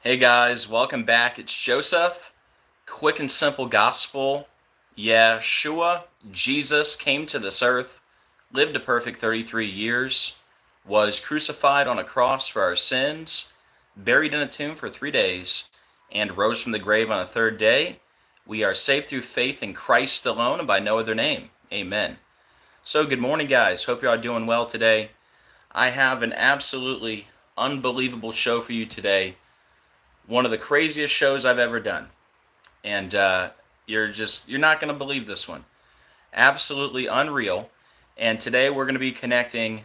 Hey guys, welcome back. It's Joseph. Quick and simple gospel. Yeshua, Jesus came to this earth, lived a perfect 33 years, was crucified on a cross for our sins, buried in a tomb for 3 days, and rose from the grave on a third day. We are saved through faith in Christ alone and by no other name. Amen. So good morning, guys. Hope you are doing well today. I have an absolutely unbelievable show for you today. One of the craziest shows I've ever done. And you're not going to believe this one. Absolutely unreal. And today we're going to be connecting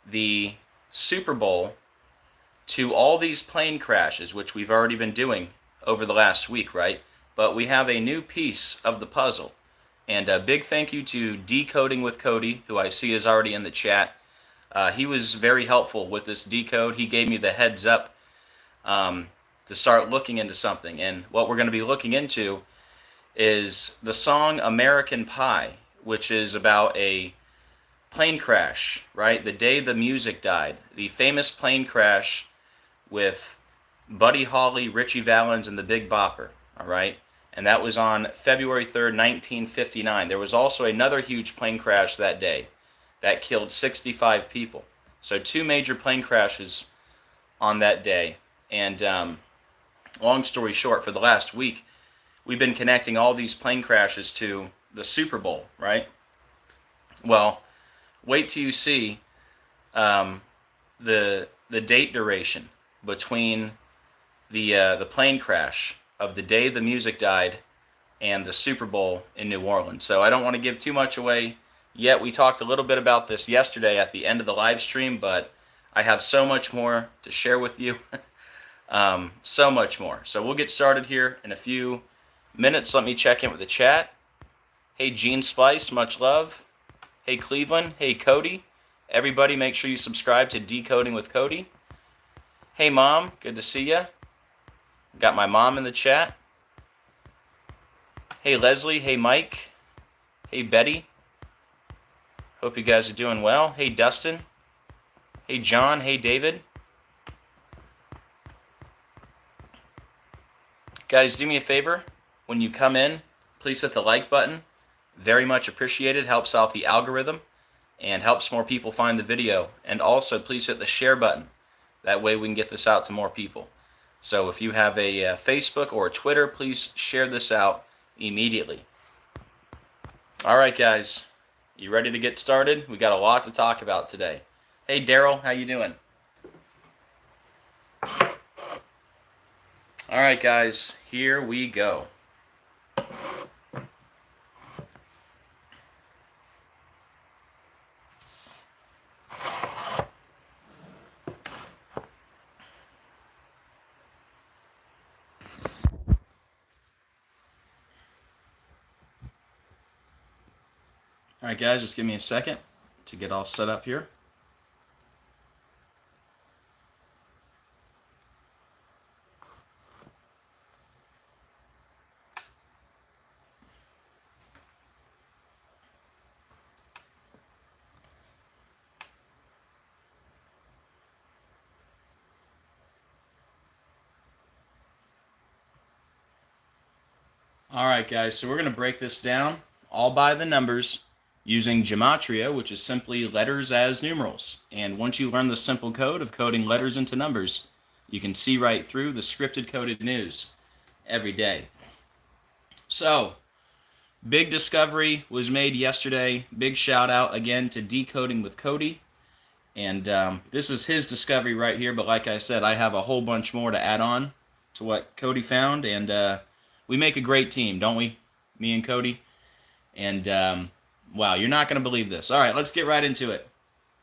the Super Bowl to all these plane crashes, which we've already been doing over the last week, right? But we have a new piece of the puzzle. And a big thank you to Decoding with Cody, who I see is already in the chat. He was very helpful with this decode. He gave me the heads up to start looking into something. And what we're going to be looking into is the song American Pie, which is about a plane crash, right? The day the music died. The famous plane crash with Buddy Holly, Richie Valens, and the Big Bopper, all right? And that was on February 3rd, 1959. There was also another huge plane crash that day that killed 65 people. So two major plane crashes on that day. And long story short, for the last week, we've been connecting all these plane crashes to the Super Bowl, right? Well, wait till you see the date duration between the plane crash of the day the music died and the Super Bowl in New Orleans. So I don't want to give too much away yet. We talked a little bit about this yesterday at the end of the live stream, but I have so much more to share with you. So much more. So we'll get started here in a few minutes. Let me check in with the chat. Hey, Gene Splice, much love. Hey, Cleveland. Hey, Cody. Everybody, make sure you subscribe to Decoding with Cody. Hey, Mom. Good to see ya. Got my mom in the chat. Hey, Leslie. Hey, Mike. Hey, Betty. Hope you guys are doing well. Hey, Dustin. Hey, John. Hey, David. Guys, do me a favor. When you come in, please hit the like button. Very much appreciated. Helps out the algorithm and helps more people find the video. And also, please hit the share button. That way we can get this out to more people. So if you have a Facebook or a Twitter, please share this out immediately. All right, guys. You ready to get started? We got a lot to talk about today. Hey, Daryl. How you doing? All right, guys, here we go. All right, guys, just give me a second to get all set up here. All right, guys, so we're going to break this down all by the numbers using gematria, which is simply letters as numerals. And once you learn the simple code of coding letters into numbers, you can see right through the scripted coded news every day. So, big discovery was made yesterday. Big shout out again to Decoding with Cody. And this is his discovery right here, but like I said, I have a whole bunch more to add on to what Cody found, and we make a great team, don't we? Me and Cody. And wow, you're not going to believe this. All right, let's get right into it.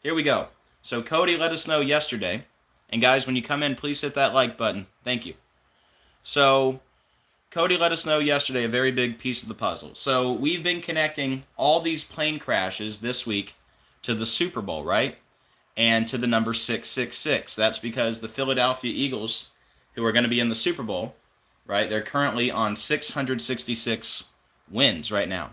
Here we go. So Cody let us know yesterday. And guys, when you come in, please hit that like button. Thank you. So Cody let us know yesterday a very big piece of the puzzle. So we've been connecting all these plane crashes this week to the Super Bowl, right? And to the number 666. That's because the Philadelphia Eagles, who are going to be in the Super Bowl, right? They're currently on 666 wins right now.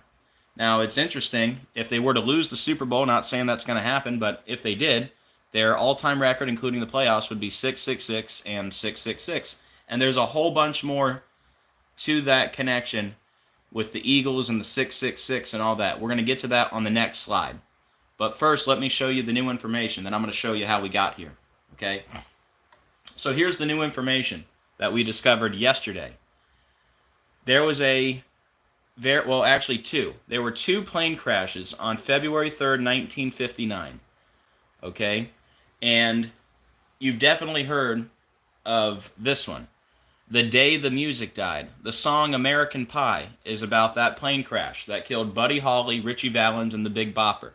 Now, it's interesting, if they were to lose the Super Bowl, not saying that's going to happen, but if they did, their all-time record, including the playoffs, would be 666 and 666. And there's a whole bunch more to that connection with the Eagles and the 666 and all that. We're going to get to that on the next slide. But first, let me show you the new information. Then I'm going to show you how we got here. Okay? So here's the new information that we discovered yesterday. There was actually two. There were two plane crashes on February 3rd, 1959. Okay? And you've definitely heard of this one. The Day the Music Died. The song American Pie is about that plane crash that killed Buddy Holly, Richie Valens, and the Big Bopper.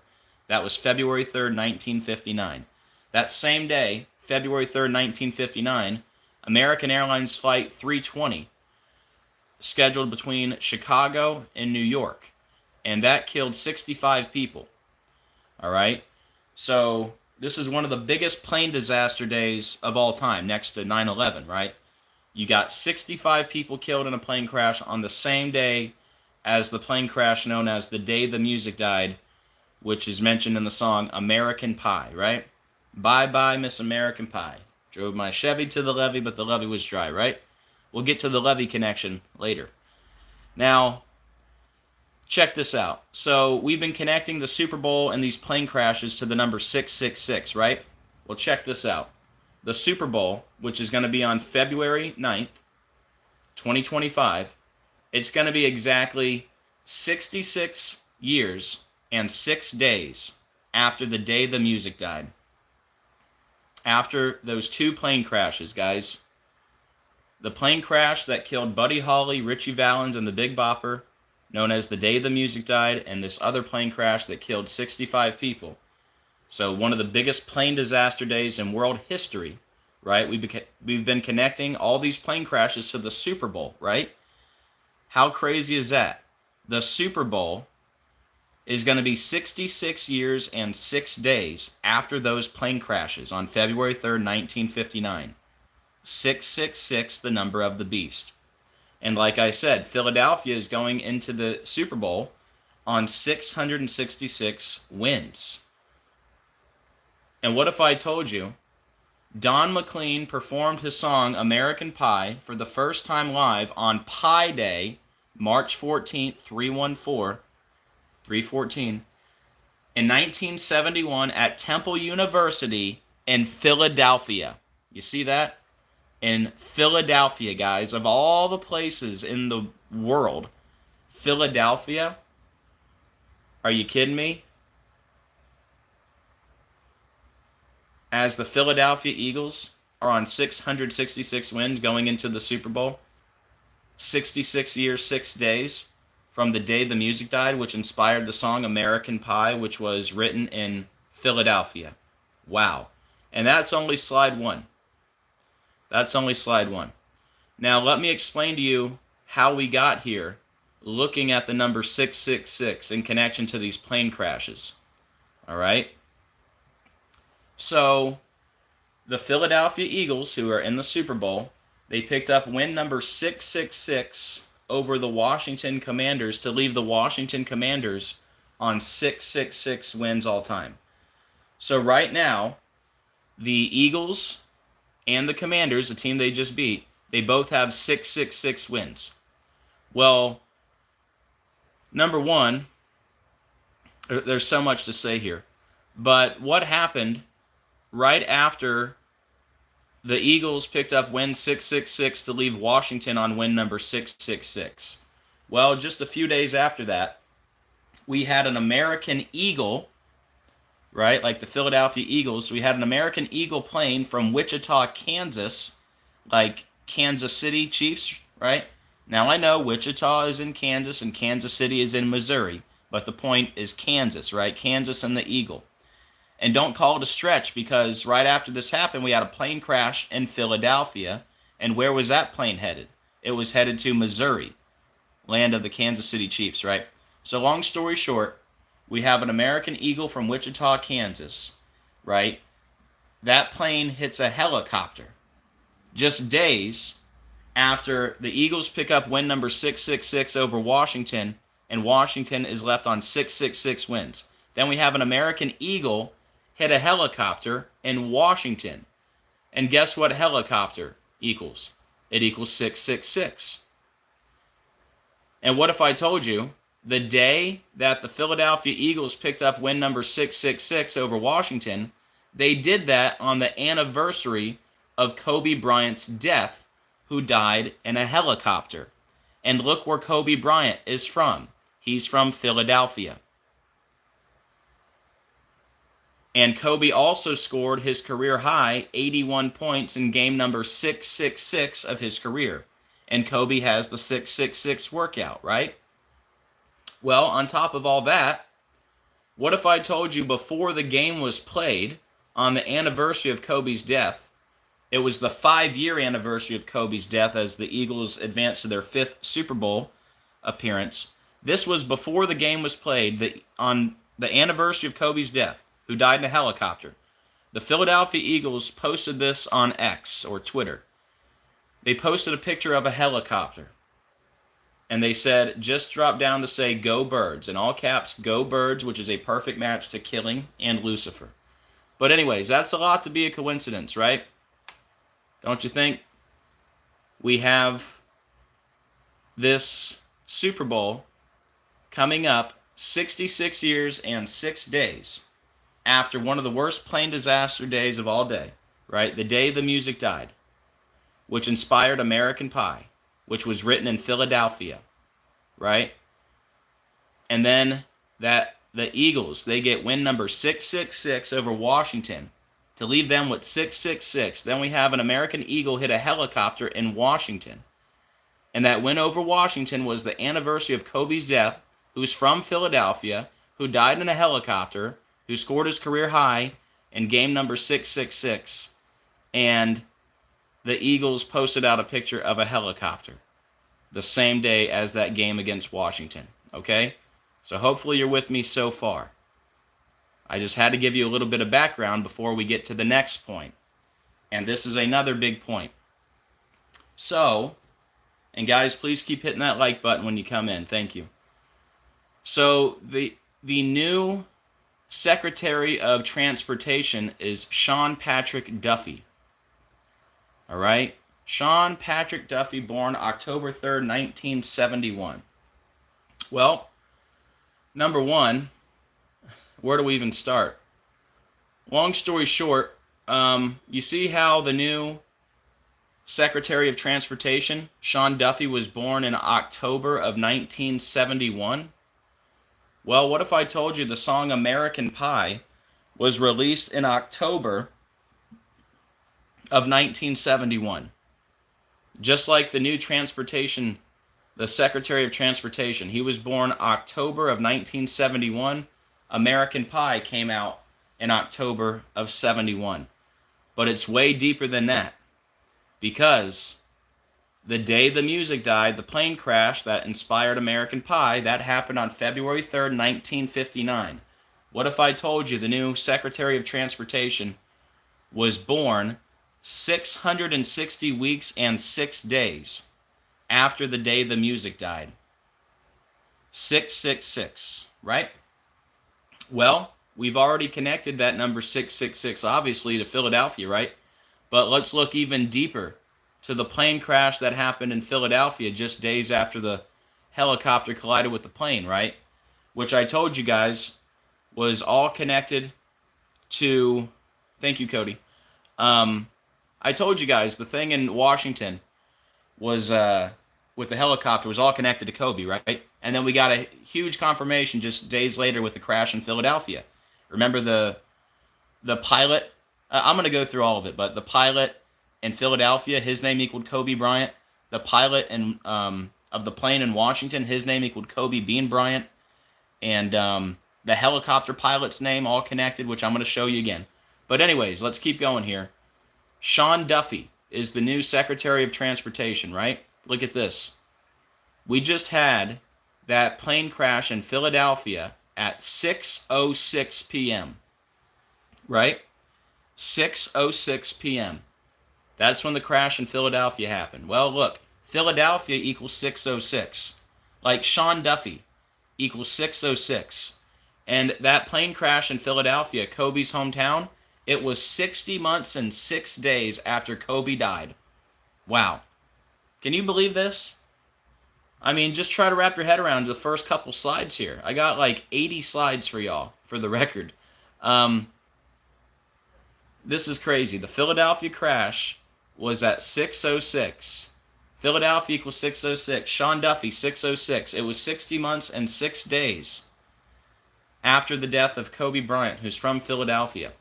That was February 3rd, 1959. That same day, February 3rd, 1959, American Airlines Flight 320 scheduled between Chicago and New York, and that killed 65 people. All right? So this is one of the biggest plane disaster days of all time, next to 9/11, right? You got 65 people killed in a plane crash on the same day as the plane crash known as The Day the Music Died, which is mentioned in the song American Pie, right? Bye bye, Miss American Pie. Drove my Chevy to the levee, but the levee was dry, right? We'll get to the levee connection later. Now, check this out. So we've been connecting the Super Bowl and these plane crashes to the number 666, right? Well, check this out. The Super Bowl, which is going to be on February 9th, 2025, it's going to be exactly 66 years and 6 days after the day the music died. After those two plane crashes, guys. The plane crash that killed Buddy Holly, Richie Valens, and the Big Bopper, known as The Day the Music Died, and this other plane crash that killed 65 people. So one of the biggest plane disaster days in world history, right? We've been connecting all these plane crashes to the Super Bowl, right? How crazy is that? The Super Bowl is going to be 66 years and 6 days after those plane crashes on February 3rd, 1959. 666, the number of the beast. And like I said, Philadelphia is going into the Super Bowl on 666 wins. And what if I told you Don McLean performed his song American Pie for the first time live on Pi Day, March 14th, 314, in 1971 at Temple University in Philadelphia. You see that? In Philadelphia, guys. Of all the places in the world, Philadelphia? Are you kidding me? As the Philadelphia Eagles are on 666 wins going into the Super Bowl, 66 years, 6 days from the day the music died, which inspired the song American Pie, which was written in Philadelphia. Wow. And that's only slide one. That's only slide one. Now let me explain to you how we got here looking at the number 666 in connection to these plane crashes. All right? So, the Philadelphia Eagles, who are in the Super Bowl, they picked up win number 666 over the Washington Commanders to leave the Washington Commanders on 666 wins all time. So right now, the Eagles and the Commanders, the team they just beat, they both have 666 wins. Well, number one, there's so much to say here, but what happened right after the Eagles picked up win 666 to leave Washington on win number 666? Well, just a few days after that, we had an American Eagle, right, like the Philadelphia Eagles. We had an American Eagle plane from Wichita, Kansas, like Kansas City Chiefs, right? Now, I know Wichita is in Kansas and Kansas City is in Missouri, but the point is Kansas, right? Kansas and the Eagle. And don't call it a stretch, because right after this happened, we had a plane crash in Philadelphia. And where was that plane headed? It was headed to Missouri, land of the Kansas City Chiefs, right? So long story short, we have an American Eagle from Wichita, Kansas, right? That plane hits a helicopter just days after the Eagles pick up win number 666 over Washington, and Washington is left on 666 wins. Then we have an American Eagle hit a helicopter in Washington. And guess what helicopter equals? it equals 666. And what if I told you the day that the Philadelphia Eagles picked up win number 666 over Washington, they did that on the anniversary of Kobe Bryant's death, who died in a helicopter. And look where Kobe Bryant is from. He's from Philadelphia. And Kobe also scored his career high 81 points in game number 666 of his career. And Kobe has the 666 workout, right? Well, on top of all that, what if I told you before the game was played, on the anniversary of Kobe's death, it was the 5-year anniversary of Kobe's death as the Eagles advanced to their 5th Super Bowl appearance. This was before the game was played, on the anniversary of Kobe's death, who died in a helicopter. The Philadelphia Eagles posted this on X, or Twitter. They posted a picture of a helicopter. And they said, just drop down to say, "Go Birds." In all caps, "Go Birds," which is a perfect match to Killing and Lucifer. But anyways, that's a lot to be a coincidence, right? Don't you think? We have this Super Bowl coming up 66 years and 6 days after one of the worst plane disaster days of all day, right? The day the music died, which inspired American Pie, which was written in Philadelphia, right? And then that the Eagles, they get win number 666 over Washington to leave them with 666. Then we have an American Eagle hit a helicopter in Washington. And that win over Washington was the anniversary of Kobe's death, who's from Philadelphia, who died in a helicopter, who scored his career high in game number 666. And the Eagles posted out a picture of a helicopter the same day as that game against Washington, okay? So hopefully you're with me so far. I just had to give you a little bit of background before we get to the next point. And this is another big point. So, and guys, please keep hitting that like button when you come in. Thank you. So, the new Secretary of Transportation is Sean Patrick Duffy. All right? Sean Patrick Duffy, born October 3rd, 1971. Well, number one, where do we even start? Long story short, you see how the new Secretary of Transportation, Sean Duffy, was born in October of 1971? Well, what if I told you the song American Pie was released in October of 1971? Just like the new transportation, the Secretary of Transportation, he was born October of 1971. American Pie came out in October of 71. But it's way deeper than that. Because the day the music died, the plane crash that inspired American Pie, that happened on February 3rd, 1959. What if I told you the new Secretary of Transportation was born 660 weeks and 6 days after the day the music died? 666, right? Well, we've already connected that number 666, obviously, to Philadelphia, right? But let's look even deeper to the plane crash that happened in Philadelphia just days after the helicopter collided with the plane, right? Which I told you guys was all connected to... Thank you, Cody. I told you guys the thing in Washington was... with the helicopter was all connected to Kobe, right? And then we got a huge confirmation just days later with the crash in Philadelphia. Remember the pilot? I'm going to go through all of it, but the pilot in Philadelphia, his name equaled Kobe Bryant. The pilot of the plane in Washington, his name equaled Kobe Bean Bryant. And the helicopter pilot's name all connected, which I'm going to show you again. But anyways, let's keep going here. Sean Duffy is the new Secretary of Transportation, right? Look at this. We just had that plane crash in Philadelphia at 6:06 p.m. Right? 6:06 p.m. That's when the crash in Philadelphia happened. Well, look, Philadelphia equals 6:06. Like Sean Duffy equals 6:06. And that plane crash in Philadelphia, Kobe's hometown, it was 60 months and 6 days after Kobe died. Wow. Can you believe this? I mean, just try to wrap your head around the first couple slides here. I got like 80 slides for y'all, for the record. This is crazy. The Philadelphia crash was at 6:06. Philadelphia equals 6:06. Sean Duffy, 6:06. It was 60 months and 6 days after the death of Kobe Bryant, who's from Philadelphia.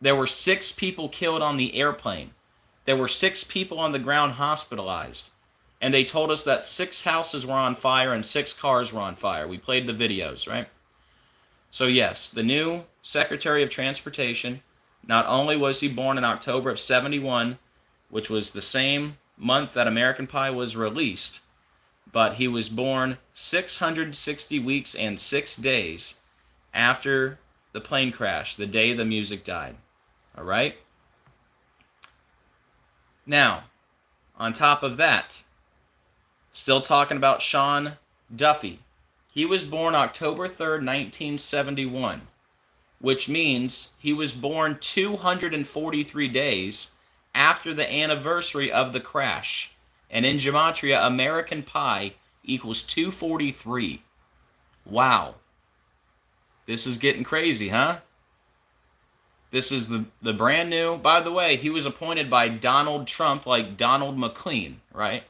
There were 6 people killed on the airplane. There were 6 people on the ground hospitalized. And they told us that 6 houses were on fire and 6 cars were on fire. We played the videos, right? So yes, the new Secretary of Transportation, not only was he born in October of 71, which was the same month that American Pie was released, but he was born 660 weeks and 6 days after the plane crash, the day the music died. All right? Now, on top of that, still talking about Sean Duffy. He was born October 3rd, 1971, which means he was born 243 days after the anniversary of the crash. And in Gematria, American Pie equals 243. Wow. This is getting crazy, huh? This is the brand new. By the way, he was appointed by Donald Trump, like Donald McLean, right?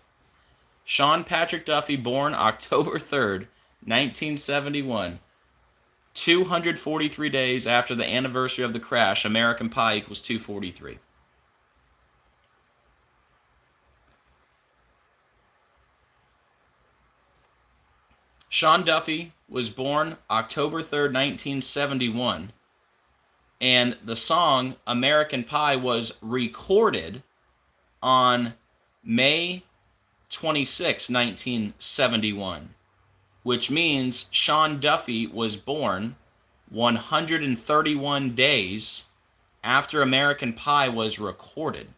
Sean Patrick Duffy, born October 3rd, 1971. 243 days after the anniversary of the crash, American Pie equals 243. Sean Duffy was born October 3rd, 1971, and the song American Pie was recorded on May 26, 1971, which means Sean Duffy was born 131 days after American Pie was recorded.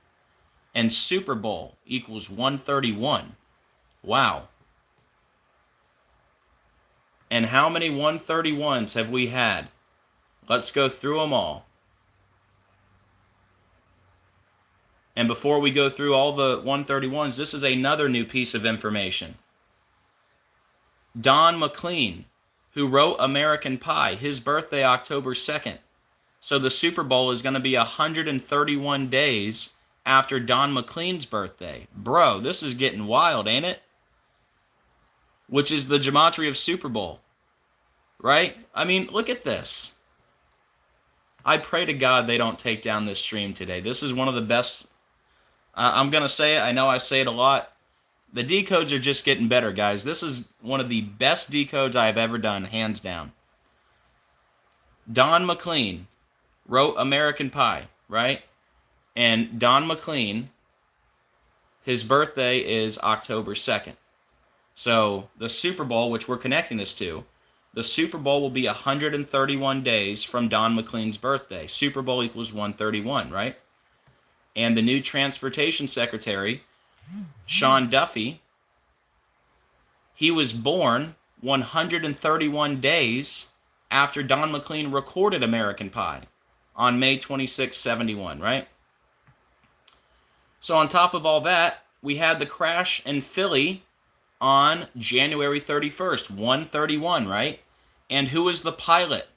And Super Bowl equals 131. Wow. And how many 131s have we had? Let's go through them all. And before we go through all the 131s, this is another new piece of information. Don McLean, who wrote American Pie, his birthday October 2nd. So the Super Bowl is going to be 131 days after Don McLean's birthday. Bro, this is getting wild, ain't it? Which is the gematria of Super Bowl, right? I mean, look at this. I pray to God they don't take down this stream today. This is one of the best. I'm going to say it. I know I say it a lot. The decodes are just getting better, guys. This is one of the best decodes I have ever done, hands down. Don McLean wrote American Pie, right? And Don McLean, his birthday is October 2nd. So the Super Bowl, which we're connecting this to, the Super Bowl will be 131 days from Don McLean's birthday. Super Bowl equals 131, right? And the new Transportation Secretary, Sean Duffy, he was born 131 days after Don McLean recorded American Pie on May 26, 71, right? So on top of all that, we had the crash in Philly on January 31st, 131, right? And who was the pilot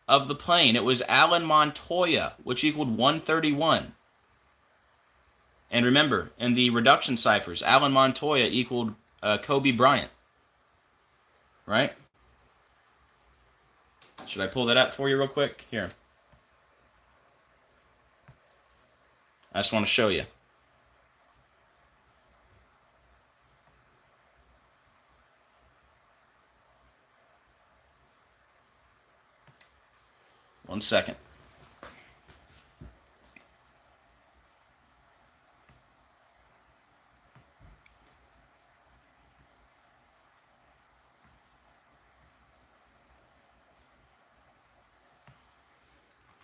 of the plane? It was Alan Montoya, which equaled 131. And remember, in the reduction ciphers, Alan Montoya equaled Kobe Bryant, right? Should I pull that up for you real quick? Here. I just want to show you. One second.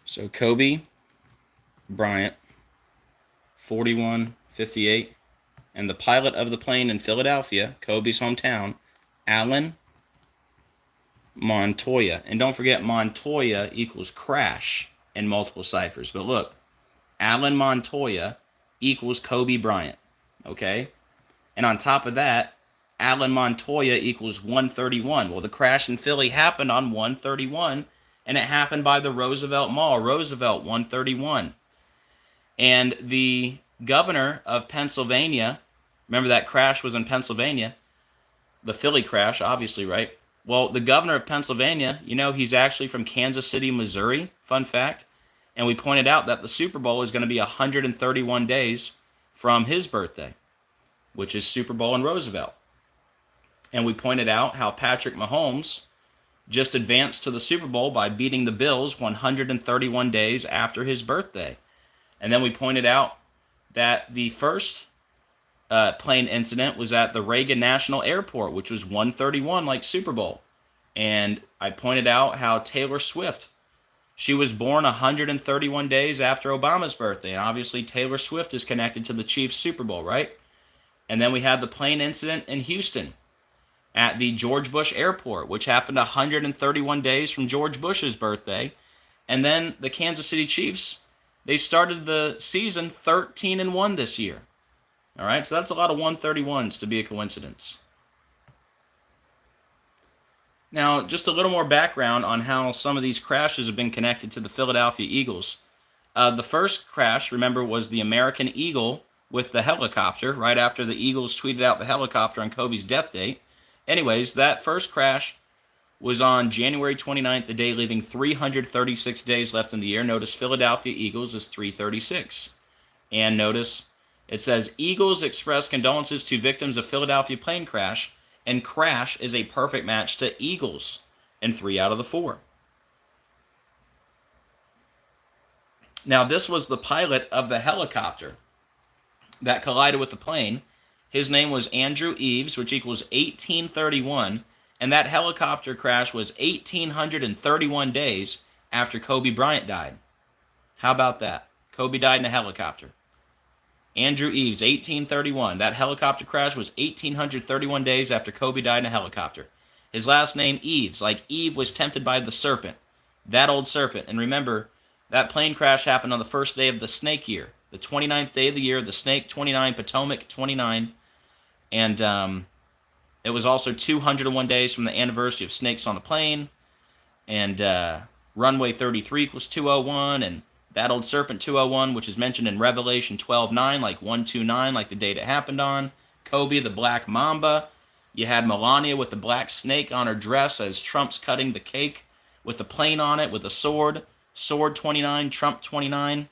So Kobe Bryant, 4158, and the pilot of the plane in Philadelphia, Kobe's hometown, Alan Montoya. And don't forget, Montoya equals crash in multiple ciphers. But look, Alan Montoya equals Kobe Bryant. Okay? And on top of that, Alan Montoya equals 131. Well, the crash in Philly happened on 131, and it happened by the Roosevelt Mall, Roosevelt 131. And the governor of Pennsylvania, remember that crash was in Pennsylvania, the Philly crash, obviously, right? Well, the governor of Pennsylvania, he's actually from Kansas City, Missouri, fun fact. And we pointed out that the Super Bowl is going to be 131 days from his birthday, which is Super Bowl in Roosevelt. And we pointed out how Patrick Mahomes just advanced to the Super Bowl by beating the Bills 131 days after his birthday. And then we pointed out that the first plane incident was at the Reagan National Airport, which was 131 like Super Bowl. And I pointed out how Taylor Swift, she was born 131 days after Obama's birthday. And obviously Taylor Swift is connected to the Chiefs Super Bowl, right? And then we had the plane incident in Houston at the George Bush Airport, which happened 131 days from George Bush's birthday. And then the Kansas City Chiefs, they started the season 13-1 this year. All right, so that's a lot of 131s to be a coincidence. Now, just a little more background on how some of these crashes have been connected to the Philadelphia Eagles. The first crash, remember, was the American Eagle with the helicopter, right after the Eagles tweeted out the helicopter on Kobe's death date. Anyways, that first crash was on January 29th, the day leaving 336 days left in the year. Notice Philadelphia Eagles is 336. And notice it says, Eagles express condolences to victims of Philadelphia plane crash, and crash is a perfect match to Eagles in 3 out of the 4. Now, this was the pilot of the helicopter that collided with the plane. His name was Andrew Eves, which equals 1831, and that helicopter crash was 1,831 days after Kobe Bryant died. How about that? Kobe died in a helicopter. Andrew Eves, 1831. That helicopter crash was 1,831 days after Kobe died in a helicopter. His last name, Eves, like Eve was tempted by the serpent, that old serpent. And remember, that plane crash happened on the first day of the snake year, the 29th day of the year, the snake 29, Potomac 29, and it was also 201 days from the anniversary of Snakes on the Plane, and runway 33 equals 201, and that old serpent 201, which is mentioned in Revelation 12:9, like 129, like the date it happened on. Kobe, the black mamba. You had Melania with the black snake on her dress as Trump's cutting the cake with the plane on it with a sword. Sword 29, Trump 29.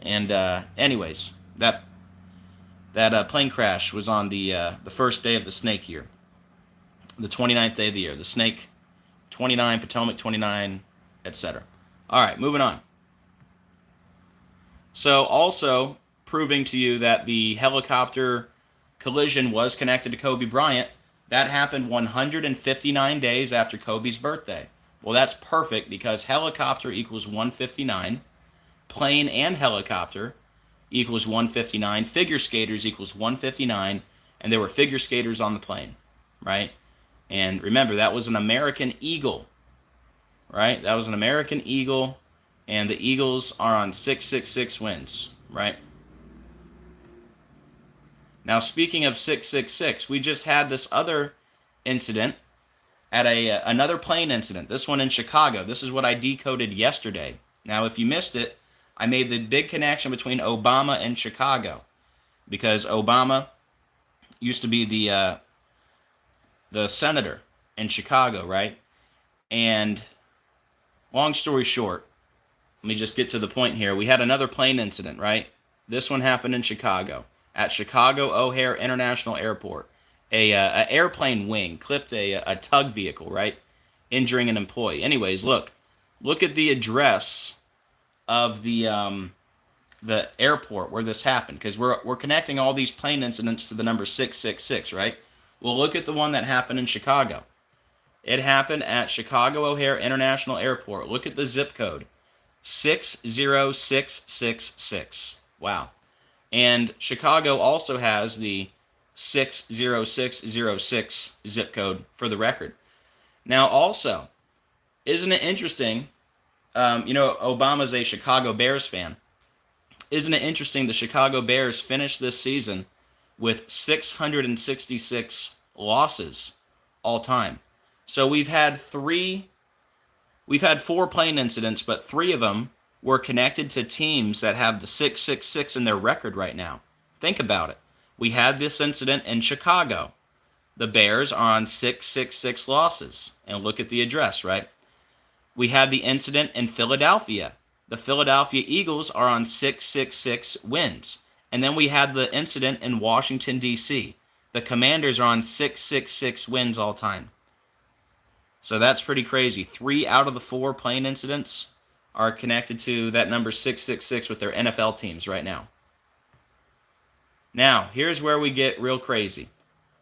And anyways, that plane crash was on the first day of the snake year, the 29th day of the year. The snake 29, Potomac 29, etc. All right, moving on. So also proving to you that the helicopter collision was connected to Kobe Bryant, that happened 159 days after Kobe's birthday. Well, that's perfect because helicopter equals 159, plane and helicopter equals 159, figure skaters equals 159, and there were figure skaters on the plane, right? And remember, that was an American Eagle, right? That was an American Eagle, and the Eagles are on 666 wins, right? Now, speaking of 666, we just had this other incident at another plane incident, this one in Chicago. This is what I decoded yesterday. Now, if you missed it, I made the big connection between Obama and Chicago because Obama used to be the senator in Chicago, right? And long story short, let me just get to the point here. We had another plane incident, right? This one happened in Chicago at Chicago O'Hare International Airport. An airplane wing clipped a tug vehicle, right? Injuring an employee. Anyways, look at the address of the airport where this happened, because we're connecting all these plane incidents to the number 666, right? Well, look at the one that happened in Chicago. It happened at Chicago O'Hare International Airport. Look at the zip code, 60666. Wow. And Chicago also has the 60606 zip code for the record. Now, also, isn't it interesting? Obama's a Chicago Bears fan. Isn't it interesting the Chicago Bears finished this season with 666 losses all time. So we've had 4 plane incidents, but 3 of them were connected to teams that have the 666 in their record right now. Think about it. We had this incident in Chicago. The Bears are on 666 losses. And look at the address, right? We had the incident in Philadelphia. The Philadelphia Eagles are on 666 wins. And then we had the incident in Washington, D.C. The Commanders are on 666 wins all time. So that's pretty crazy. 3 out of the 4 plane incidents are connected to that number 666 with their NFL teams right now. Now, here's where we get real crazy.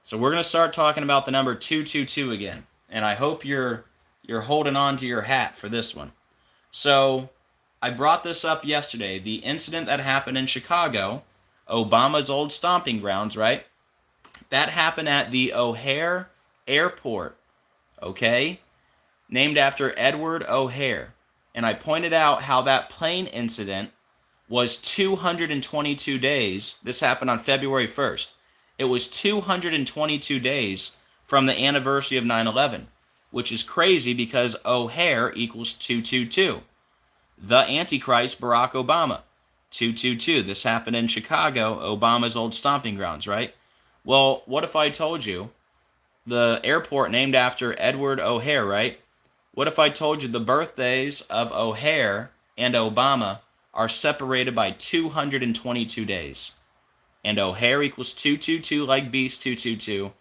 So we're going to start talking about the number 222 again. And I hope you're holding on to your hat for this one. So I brought this up yesterday. The incident that happened in Chicago, Obama's old stomping grounds, right? That happened at the O'Hare Airport, okay? Named after Edward O'Hare. And I pointed out how that plane incident was 222 days. This happened on February 1st. It was 222 days from the anniversary of 9/11, which is crazy because O'Hare equals 222. The Antichrist, Barack Obama, 222. This happened in Chicago, Obama's old stomping grounds, right? Well, what if I told you the airport named after Edward O'Hare, right? What if I told you the birthdays of O'Hare and Obama are separated by 222 days? And O'Hare equals 222 like Beast 222.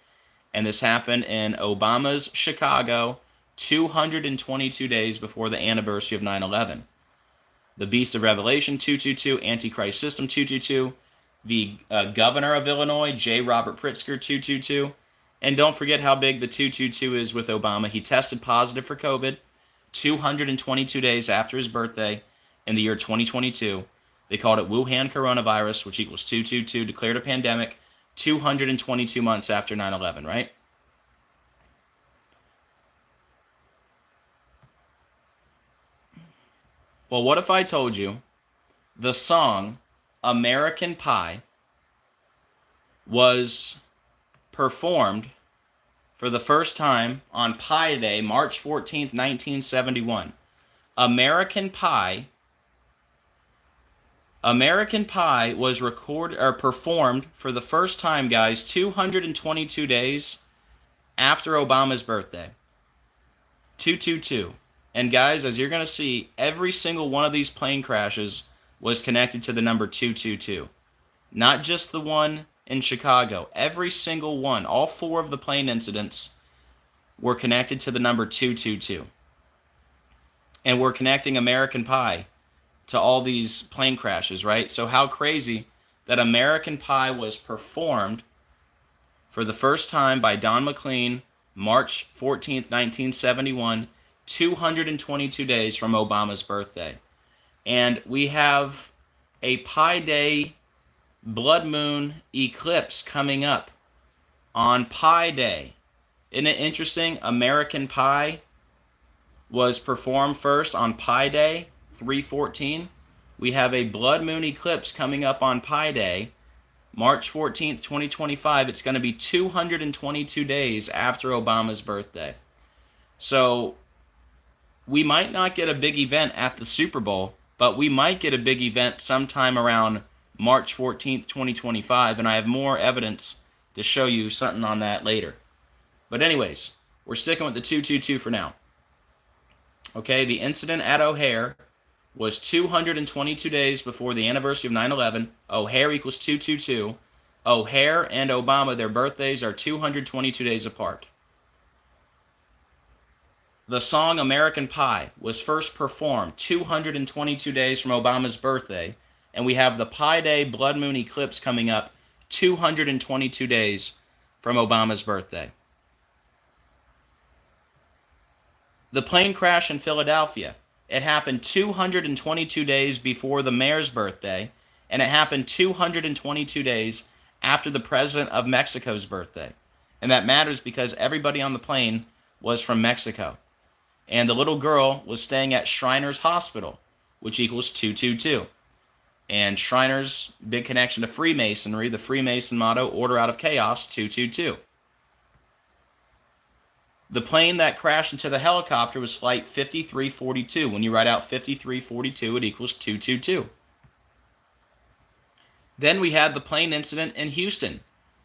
And this happened in Obama's Chicago 222 days before the anniversary of 9/11. The Beast of Revelation 222, Antichrist System 222, the governor of Illinois, J. Robert Pritzker 222. And don't forget how big the 222 is with Obama. He tested positive for COVID 222 days after his birthday in the year 2022. They called it Wuhan coronavirus, which equals 222, declared a pandemic 222 months after 9/11, right? Well, what if I told you the song American Pie was performed for the first time on Pi Day, March 14th, 1971. American Pie was performed for the first time, guys, 222 days after Obama's birthday. 222. And guys, as you're going to see, every single one of these plane crashes was connected to the number 222. Not just the one in Chicago. Every single one, all 4 of the plane incidents were connected to the number 222. And we're connecting American Pie to all these plane crashes, right? So how crazy that American Pie was performed for the first time by Don McLean, March 14th, 1971, 222 days from Obama's birthday. And we have a Pi Day blood moon eclipse coming up on Pi Day. Isn't it interesting? American Pie was performed first on Pi Day, 3/14. We have a blood moon eclipse coming up on Pi Day, March 14th, 2025. It's going to be 222 days after Obama's birthday. So we might not get a big event at the Super Bowl, but we might get a big event sometime around March 14th, 2025, and I have more evidence to show you something on that later. But anyways, we're sticking with the 222 for now. Okay, the incident at O'Hare was 222 days before the anniversary of 9/11. O'Hare equals 222. O'Hare and Obama, their birthdays are 222 days apart. The song American Pie was first performed 222 days from Obama's birthday, and we have the Pi Day blood moon eclipse coming up 222 days from Obama's birthday. The plane crash in Philadelphia, it happened 222 days before the mayor's birthday, and it happened 222 days after the president of Mexico's birthday. And that matters because everybody on the plane was from Mexico. And the little girl was staying at Shriners Hospital, which equals 222. And Shriner's big connection to Freemasonry, the Freemason motto, order out of chaos, 222. The plane that crashed into the helicopter was flight 5342. When you write out 5342, it equals 222. Then we had the plane incident in Houston,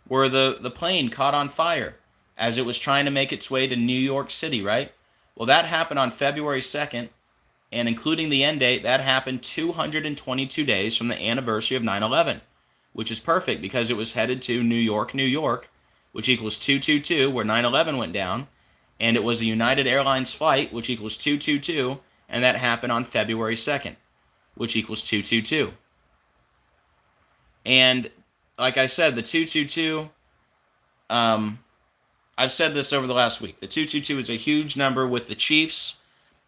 where the plane caught on fire as it was trying to make its way to New York City, right? Well, that happened on February 2nd, and including the end date, that happened 222 days from the anniversary of 9/11, which is perfect because it was headed to New York, New York, which equals 222, where 9/11 went down, and it was a United Airlines flight, which equals 222, and that happened on February 2nd, which equals 222. And like I said, the 222, I've said this over the last week. The 222 is a huge number with the Chiefs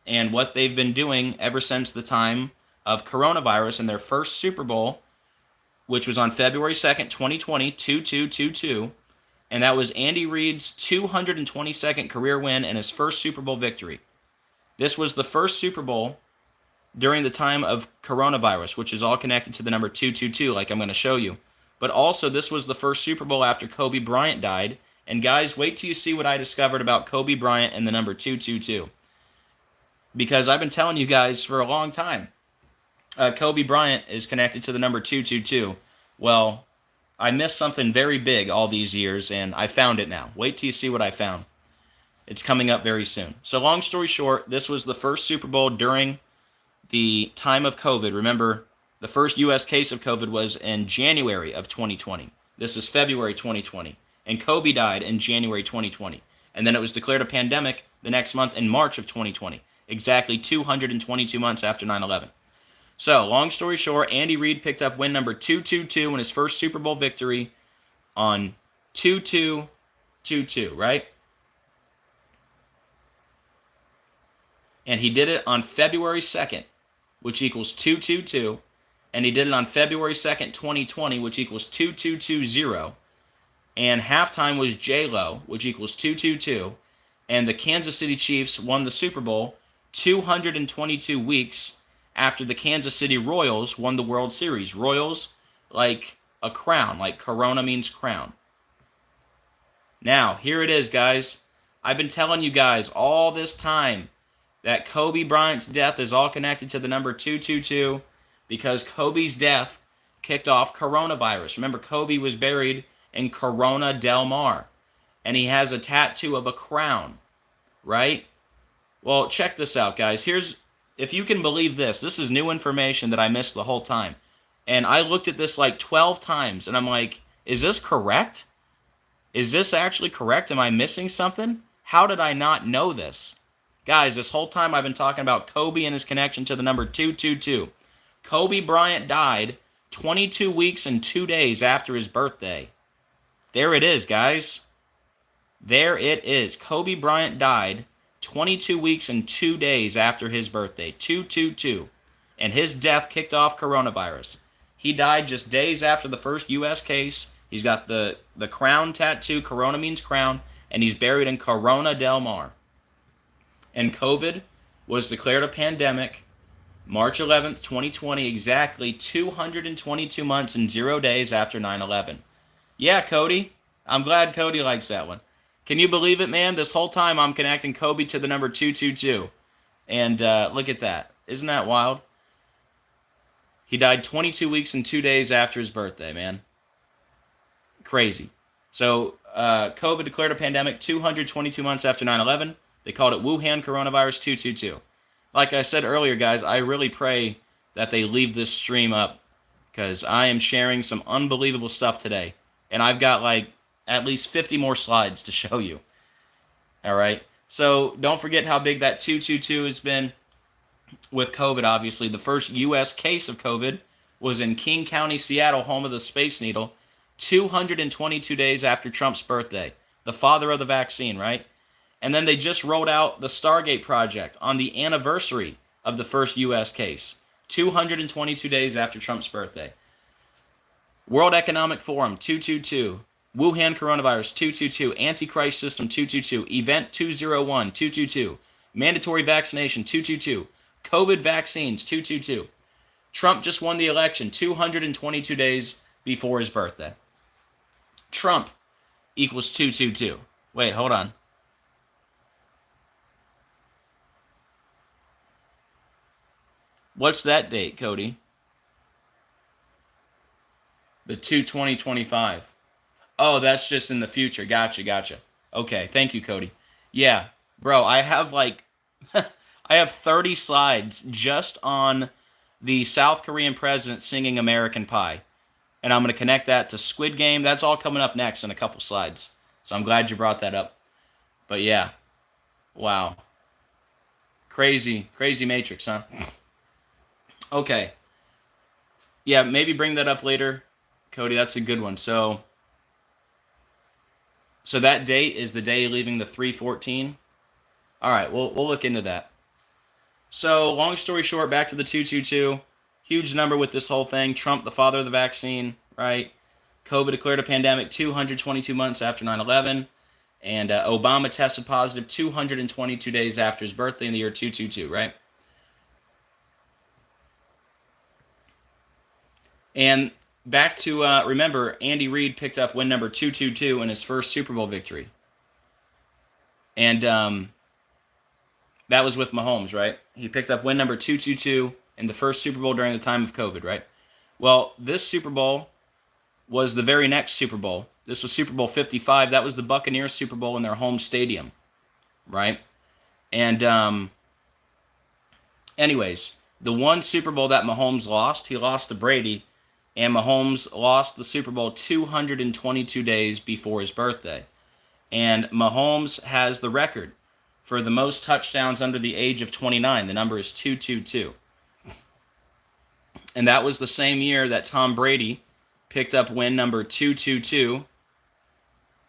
and what they've been doing ever since the time of coronavirus in their first Super Bowl, which was on February 2nd, 2020, 2222. And that was Andy Reid's 222nd career win and his first Super Bowl victory. This was the first Super Bowl during the time of coronavirus, which is all connected to the number 222, like I'm going to show you. But also, this was the first Super Bowl after Kobe Bryant died. And guys, wait till you see what I discovered about Kobe Bryant and the number 222. Because I've been telling you guys for a long time, Kobe Bryant is connected to the number 222. Well, I missed something very big all these years, and I found it now. Wait till you see what I found. It's coming up very soon. So long story short, this was the first Super Bowl during the time of COVID. Remember, the first U.S. case of COVID was in January of 2020. This is February 2020. And Kobe died in January 2020. And then it was declared a pandemic the next month in March of 2020. Exactly 222 months after 9/11. So, long story short, Andy Reid picked up win number 222 in his first Super Bowl victory on 2222, right? And he did it on February 2nd, which equals 222. And he did it on February 2nd, 2020, which equals 2220. And halftime was J-Lo, which equals 222. And the Kansas City Chiefs won the Super Bowl 222 weeks after the Kansas City Royals won the World Series. Royals, like a crown, like Corona means crown. Now, here it is, guys. I've been telling you guys all this time that Kobe Bryant's death is all connected to the number 222 because Kobe's death kicked off coronavirus. Remember, Kobe was buried in Corona del Mar, and he has a tattoo of a crown, right? Well, check this out, guys. Here's, if you can believe this, this is new information that I missed the whole time. And I looked at this like 12 times, and I'm like, is this correct? Is this actually correct? Am I missing something? How did I not know this? Guys, this whole time I've been talking about Kobe and his connection to the number 222. Kobe Bryant died 22 weeks and 2 days after his birthday. There it is, guys. There it is. Kobe Bryant died 22 weeks and 2 days after his birthday, 222. And his death kicked off coronavirus. He died just days after the first U.S. case. He's got the crown tattoo, Corona means crown, and he's buried in Corona del Mar. And COVID was declared a pandemic March 11th, 2020, exactly 222 months and 0 days after 9/11. Yeah, Cody. I'm glad Cody likes that one. Can you believe it, man? This whole time I'm connecting Kobe to the number 222. And look at that. Isn't that wild? He died 22 weeks and 2 days after his birthday, man. Crazy. So COVID declared a pandemic 222 months after 9/11. They called it Wuhan coronavirus 222. Like I said earlier, guys, I really pray that they leave this stream up because I am sharing some unbelievable stuff today. And I've got like at least 50 more slides to show you. All right. So don't forget how big that 222 has been with COVID, obviously. The first U.S. case of COVID was in King County, Seattle, home of the Space Needle, 222 days after Trump's birthday, the father of the vaccine, right? And then they just rolled out the Stargate project on the anniversary of the first U.S. case, 222 days after Trump's birthday. World Economic Forum, 222. Wuhan coronavirus, 222. Antichrist system, 222. Event 201, 222. Mandatory vaccination, 222. COVID vaccines, 222. Trump just won the election 222 days before his birthday. Trump equals 222. Wait, hold on. What's that date, Cody? The 2/20/25. Oh, that's just in the future. Gotcha. Okay, thank you, Cody. Yeah, bro, I have like I have 30 slides just on the South Korean president singing American Pie. And I'm going to connect that to Squid Game. That's all coming up next in a couple slides. So I'm glad you brought that up. But yeah, wow. Crazy Matrix, huh? Okay. Yeah, maybe bring that up later, Cody. That's a good one. So that date is the day leaving the 314. All right, we'll look into that. So long story short, back to the 222. Huge number with this whole thing. Trump, the father of the vaccine, right? COVID declared a pandemic 222 months after 9/11. And Obama tested positive 222 days after his birthday in the year 222, right? And back to, remember, Andy Reid picked up win number 222 in his first Super Bowl victory. And that was with Mahomes, right? He picked up win number 222 in the first Super Bowl during the time of COVID, right? Well, this Super Bowl was the very next Super Bowl. This was Super Bowl 55. That was the Buccaneers Super Bowl in their home stadium, right? And anyways, the one Super Bowl that Mahomes lost, he lost to Brady, and Mahomes lost the Super Bowl 222 days before his birthday. And Mahomes has the record for the most touchdowns under the age of 29. The number is 222. And that was the same year that Tom Brady picked up win number 222,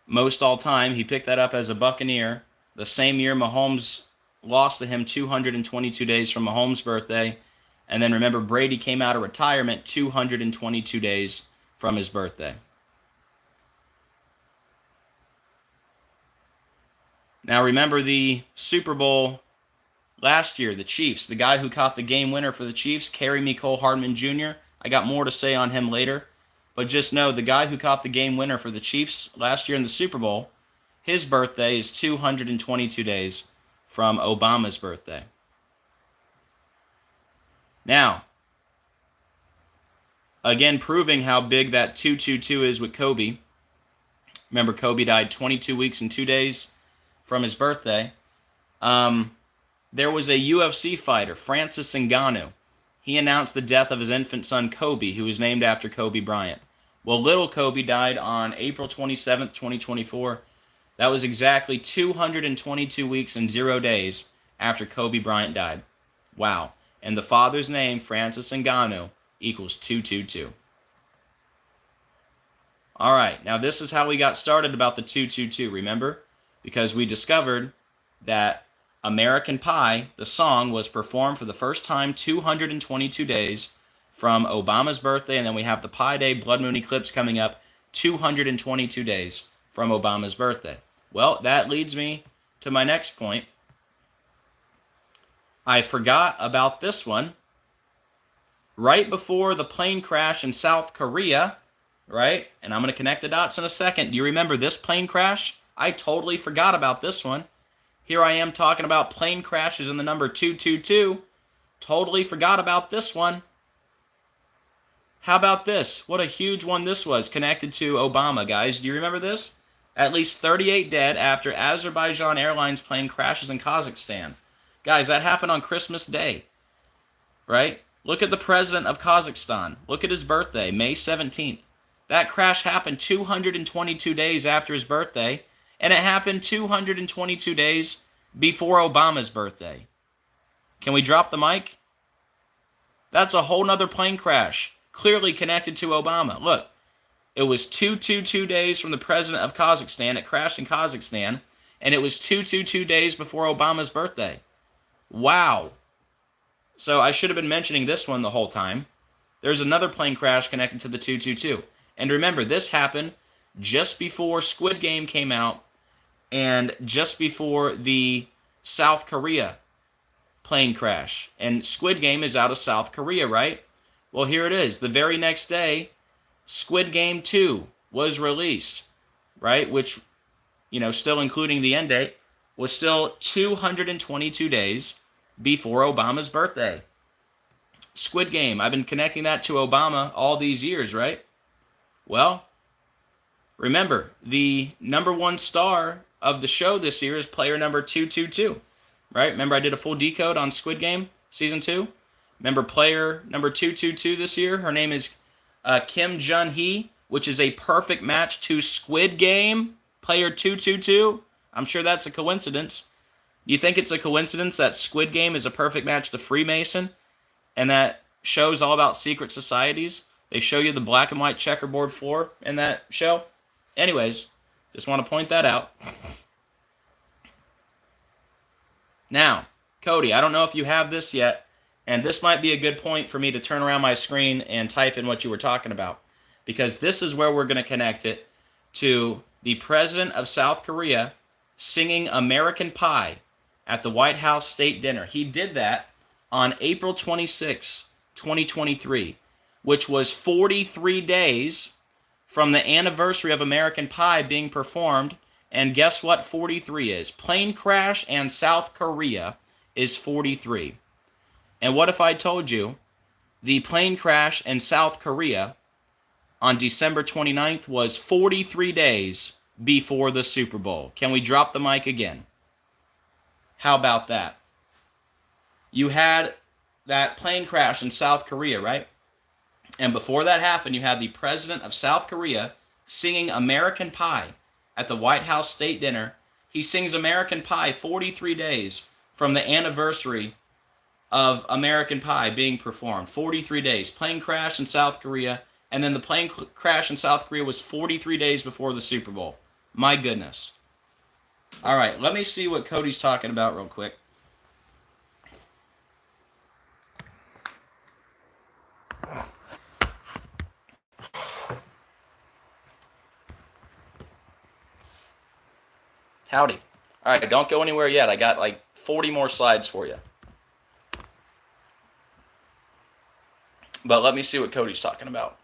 most all time. He picked that up as a Buccaneer. The same year Mahomes lost to him 222 days from Mahomes' birthday. And then remember, Brady came out of retirement 222 days from his birthday. Now remember the Super Bowl last year, the Chiefs, the guy who caught the game winner for the Chiefs, Kerry Nicole Hardman Jr. I got more to say on him later. But just know, the guy who caught the game winner for the Chiefs last year in the Super Bowl, his birthday is 222 days from Obama's birthday. Now, again, proving how big that 222 is with Kobe. Remember, Kobe died 22 weeks and 2 days from his birthday. There was a UFC fighter, Francis Ngannou. He announced the death of his infant son, Kobe, who was named after Kobe Bryant. Well, little Kobe died on April 27th, 2024. That was exactly 222 weeks and 0 days after Kobe Bryant died. Wow. And the father's name, Francis Ngannou, equals 222. All right, now this is how we got started about the 222, remember? Because we discovered that American Pie, the song, was performed for the first time 222 days from Obama's birthday, and then we have the Pi Day Blood Moon eclipse coming up 222 days from Obama's birthday. Well, that leads me to my next point. I forgot about this one. Right before the plane crash in South Korea, right? And I'm going to connect the dots in a second. Do you remember this plane crash? I totally forgot about this one. Here I am talking about plane crashes and the number 222. Totally forgot about this one. How about this? What a huge one this was, connected to Obama, guys. Do you remember this? At least 38 dead after Azerbaijan Airlines plane crashes in Kazakhstan. Guys, that happened on Christmas Day, right? Look at the president of Kazakhstan. Look at his birthday, May 17th. That crash happened 222 days after his birthday, and it happened 222 days before Obama's birthday. Can we drop the mic? That's a whole nother plane crash, clearly connected to Obama. Look, it was 222 days from the president of Kazakhstan. It crashed in Kazakhstan, and it was 222 days before Obama's birthday. Wow. So I should have been mentioning this one the whole time. There's another plane crash connected to the 222. And remember, this happened just before Squid Game came out and just before the South Korea plane crash. And Squid Game is out of South Korea, right? Well, here it is. The very next day, Squid Game 2 was released, right? Which, still including the end date, was still 222 days before Obama's birthday. Squid Game, I've been connecting that to Obama all these years, right? Well, remember, the number one star of the show this year is player number 222, right? Remember I did a full decode on Squid Game Season 2? Remember player number 222 this year? Her name is Kim Jun-hee, which is a perfect match to Squid Game player 222. I'm sure that's a coincidence. You think it's a coincidence that Squid Game is a perfect match to Freemason? And that show's all about secret societies? They show you the black and white checkerboard floor in that show? Anyways, just want to point that out. Now, Cody, I don't know if you have this yet, and this might be a good point for me to turn around my screen and type in what you were talking about, because this is where we're going to connect it to the president of South Korea singing American Pie at the White House State Dinner. He did that on April 26, 2023, which was 43 days from the anniversary of American Pie being performed. And guess what 43 is? Plane crash and South Korea is 43. And what if I told you the plane crash in South Korea on December 29th was 43 days before the Super Bowl? Can we drop the mic again? How about that? You had that plane crash in South Korea, right? And before that happened, you had the president of South Korea singing American Pie at the White House State Dinner. He sings American Pie 43 days from the anniversary of American Pie being performed. 43 days. Plane crash in South Korea, and then the plane crash in South Korea was 43 days before the Super Bowl. My goodness. All right, let me see what Cody's talking about real quick. Howdy. All right, don't go anywhere yet. I got like 40 more slides for you. But let me see what Cody's talking about.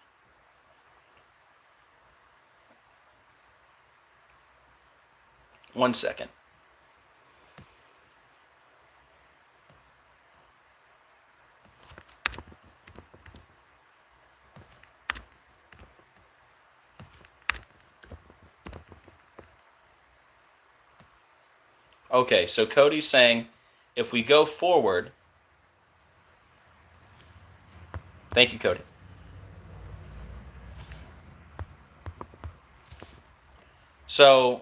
One second. Okay, so Cody's saying if we go forward, thank you, Cody. So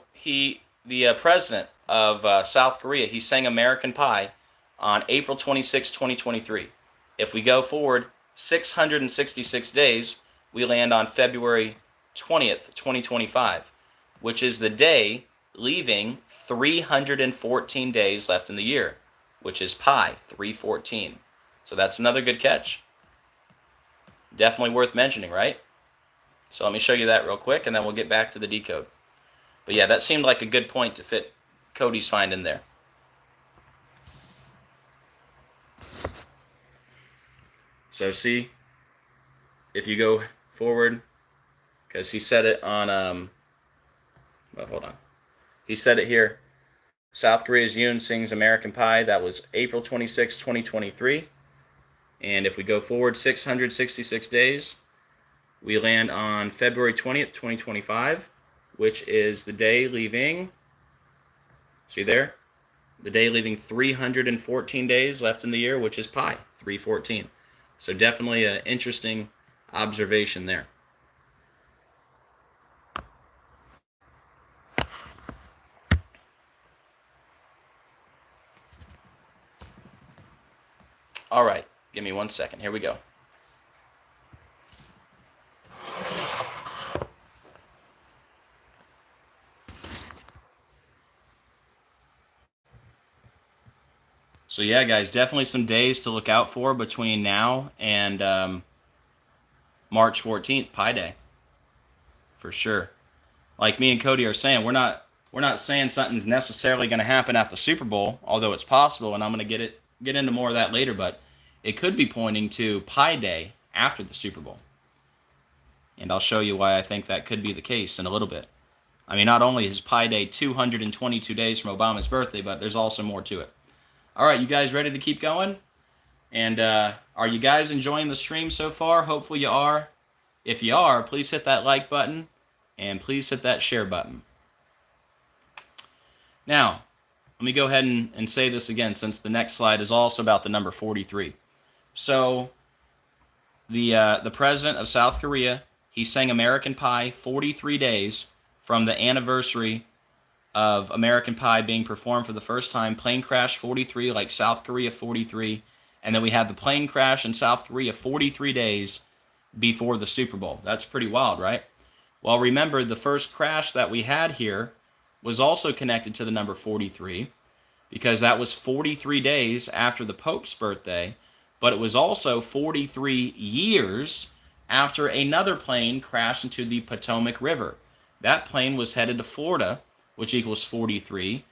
the president of South Korea, he sang American Pie on April 26, 2023. If we go forward 666 days, we land on February 20th, 2025, which is the day leaving 314 days left in the year, which is pi, 314. So that's another good catch. Definitely worth mentioning, right? So let me show you that real quick, and then we'll get back to the decode. But yeah, that seemed like a good point to fit Cody's find in there. So see, if you go forward, because he said it on, well, hold on. He said it here. South Korea's Yoon sings American Pie. That was April 26, 2023. And if we go forward 666 days, we land on February 20th, 2025, which is the day leaving, see there? The day leaving 314 days left in the year, which is pi, 314. So definitely an interesting observation there. All right, give me 1 second. Here we go. So yeah, guys, definitely some days to look out for between now and March 14th, Pi Day, for sure. Like me and Cody are saying, we're not saying something's necessarily going to happen at the Super Bowl, although it's possible, and I'm going to get into more of that later. But it could be pointing to Pi Day after the Super Bowl. And I'll show you why I think that could be the case in a little bit. I mean, not only is Pi Day 222 days from Obama's birthday, but there's also more to it. All right, you guys ready to keep going? And are you guys enjoying the stream so far? Hopefully you are. If you are, please hit that like button and please hit that share button. Now, let me go ahead and say this again, since the next slide is also about the number 43. So the president of South Korea, he sang American Pie 43 days from the anniversary of American Pie being performed for the first time. Plane crash 43, like South Korea 43. And then we had the plane crash in South Korea 43 days before the Super Bowl. That's pretty wild, right? Well, remember, the first crash that we had here was also connected to the number 43, because that was 43 days after the Pope's birthday, but it was also 43 years after another plane crashed into the Potomac River. That plane was headed to Florida, which equals 43,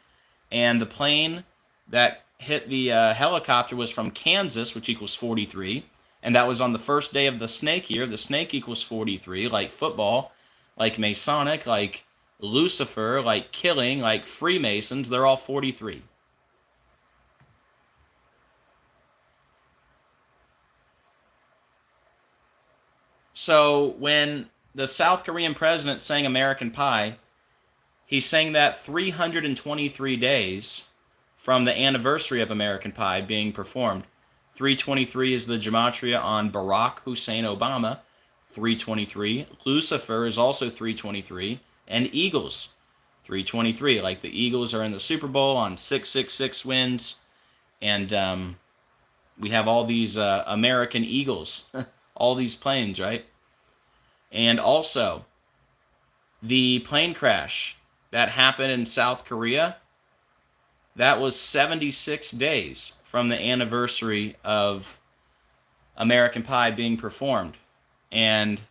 and the plane that hit the helicopter was from Kansas, which equals 43, and that was on the first day of the snake year. The snake equals 43, like football, like Masonic, like Lucifer, like killing, like Freemasons, they're all 43. So when the South Korean president sang American Pie, he sang that 323 days from the anniversary of American Pie being performed. 323 is the gematria on Barack Hussein Obama. 323. Lucifer is also 323. And Eagles, 323. Like the Eagles are in the Super Bowl on 666 wins. And we have all these American Eagles, all these planes, right? And also, the plane crash that happened in South Korea, that was 76 days from the anniversary of American Pie being performed. And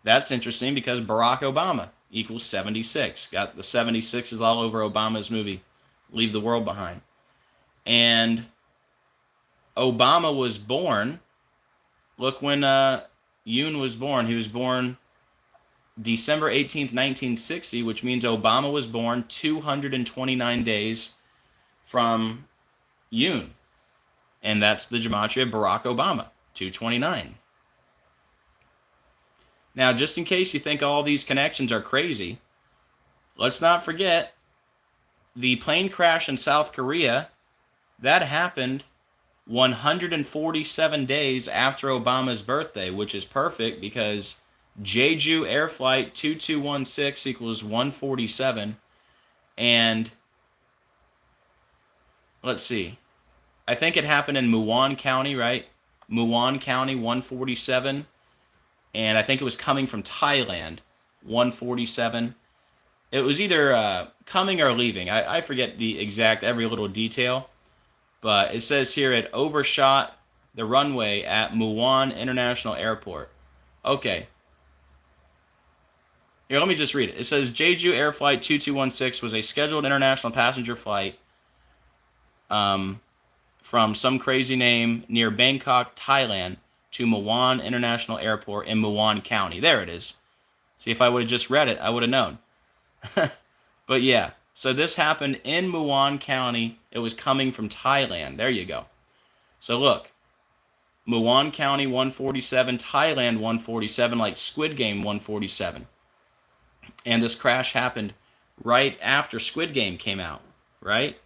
that's interesting because Barack Obama equals 76. Got the 76s all over Obama's movie, Leave the World Behind. And Obama was born, look when Yoon was born. He was born December 18th, 1960, which means Obama was born 229 days from Yoon. And that's the gematria of Barack Obama, 229. Now, just in case you think all these connections are crazy, let's not forget the plane crash in South Korea, that happened 147 days after Obama's birthday, which is perfect because Jeju Air Flight 2216 equals 147. And let's see, I think it happened in Muan County, right? Muan County, 147. And I think it was coming from Thailand, 147. It was either coming or leaving. I forget the exact every little detail. But it says here it overshot the runway at Muan International Airport. Okay. Here, let me just read it. It says Jeju Air Flight 2216 was a scheduled international passenger flight from some crazy name near Bangkok, Thailand, to Muan International Airport in Muan County. There it is. See, if I would have just read it, I would have known. But yeah, so this happened in Muan County. It was coming from Thailand. There you go. So look, Muan County 147, Thailand 147, like Squid Game 147. And this crash happened right after Squid Game came out, right?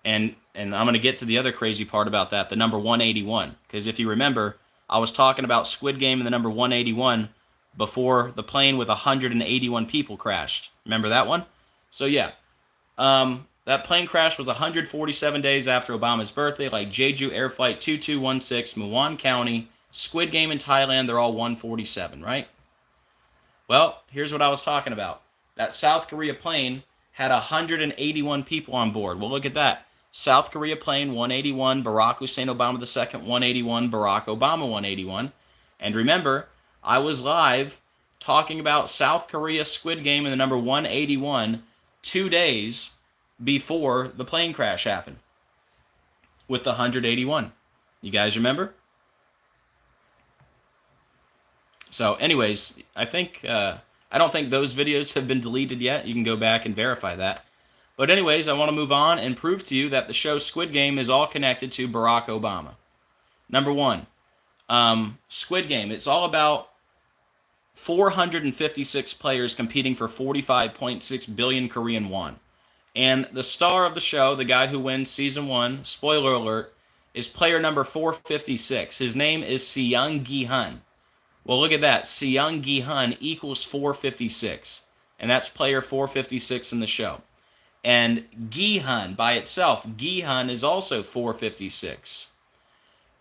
And I'm going to get to the other crazy part about that, the number 181. Because if you remember, I was talking about Squid Game and the number 181 before the plane with 181 people crashed. Remember that one? So yeah, that plane crash was 147 days after Obama's birthday, like Jeju Air Flight 2216, Muan County, Squid Game in Thailand, they're all 147, right? Well, here's what I was talking about. That South Korea plane had 181 people on board. Well, look at that. South Korea plane 181, Barack Hussein Obama II 181, Barack Obama 181. And remember, I was live talking about South Korea Squid Game and the number 181 2 days before the plane crash happened with the 181. You guys remember? So anyways, I don't think those videos have been deleted yet. You can go back and verify that. But anyways, I want to move on and prove to you that the show Squid Game is all connected to Barack Obama. Number one, Squid Game. It's all about 456 players competing for 45.6 billion Korean won. And the star of the show, the guy who wins season 1, spoiler alert, is player number 456. His name is Seung Gi-hun. Well, look at that. Seung Gi-hun equals 456. And that's player 456 in the show. And Gi-hun by itself, Gi-hun is also 456.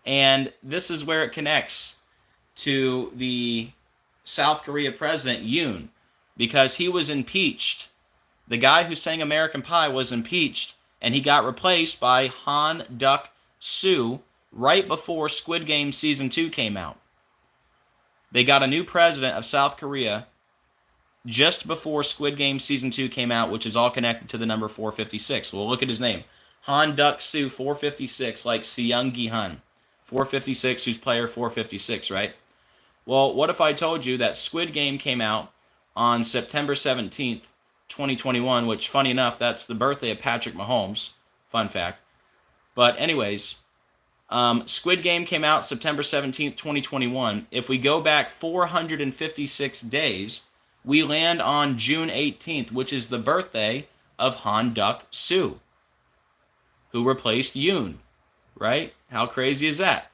And this is where it connects to the South Korea president, Yoon, because he was impeached. The guy who sang American Pie was impeached, and he got replaced by Han Duck-soo right before Squid Game Season 2 came out. They got a new president of South Korea just before Squid Game Season 2 came out, which is all connected to the number 456. Well, look at his name. Han Duck-soo, 456, like Seung Gi-hun. 456, who's player 456, right? Well, what if I told you that Squid Game came out on September 17th, 2021, which, funny enough, that's the birthday of Patrick Mahomes. Fun fact. But anyways, Squid Game came out September 17th, 2021. If we go back 456 days, we land on June 18th, which is the birthday of Han Duck-soo, who replaced Yoon, right? How crazy is that?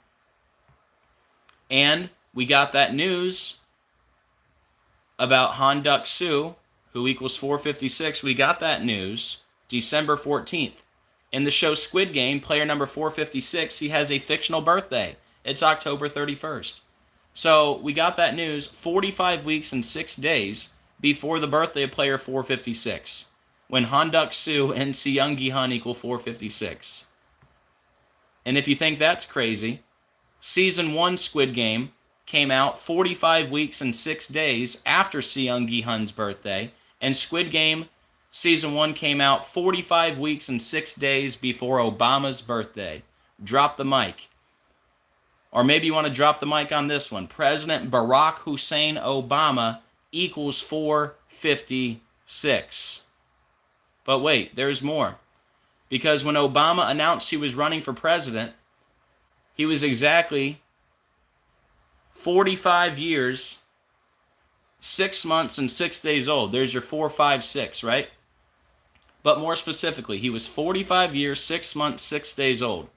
And we got that news about Han Duck-soo, who equals 456. We got that news December 14th. In the show Squid Game, player number 456, he has a fictional birthday. It's October 31st. So we got that news 45 weeks and 6 days before the birthday of player 456, when Han Duck-soo and Seung Gi-hun equal 456. And if you think that's crazy, Season 1 Squid Game came out 45 weeks and 6 days after Seung Gi-hun's birthday, and Squid Game Season 1 came out 45 weeks and 6 days before Obama's birthday. Drop the mic. Or maybe you want to drop the mic on this one. President Barack Hussein Obama equals 456. But wait, there's more. Because when Obama announced he was running for president, he was exactly 45 years, 6 months, and 6 days old. There's your 456, right? But more specifically, he was 45 years, 6 months, 6 days old.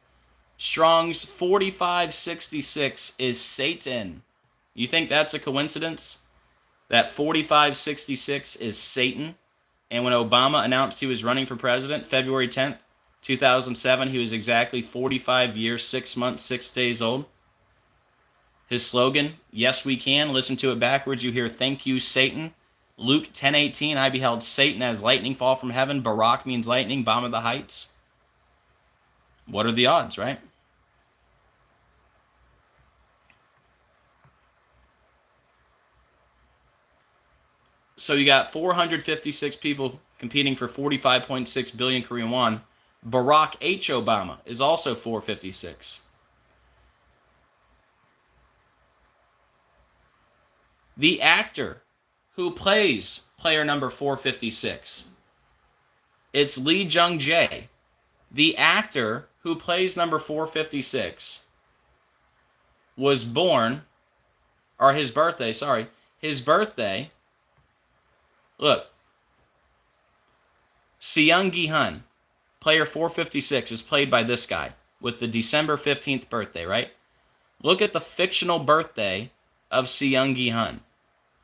Strong's 4566 is Satan. You think that's a coincidence? That 4566 is Satan? And when Obama announced he was running for president, February 10th, 2007, he was exactly 45 years, 6 months, 6 days old. His slogan, yes we can, listen to it backwards, you hear thank you Satan. Luke 10:18, I beheld Satan as lightning fall from heaven. Barak means lightning, bomb of the heights. What are the odds, right? So you got 456 people competing for 45.6 billion Korean won. Barack H. Obama is also 456. The actor who plays player number 456, it's Lee Jung-jae. The actor who plays number 456 was born, or his birthday, look, Seung Gi-hun, player 456, is played by this guy with the December 15th birthday, right? Look at the fictional birthday of Seung Gi-hun,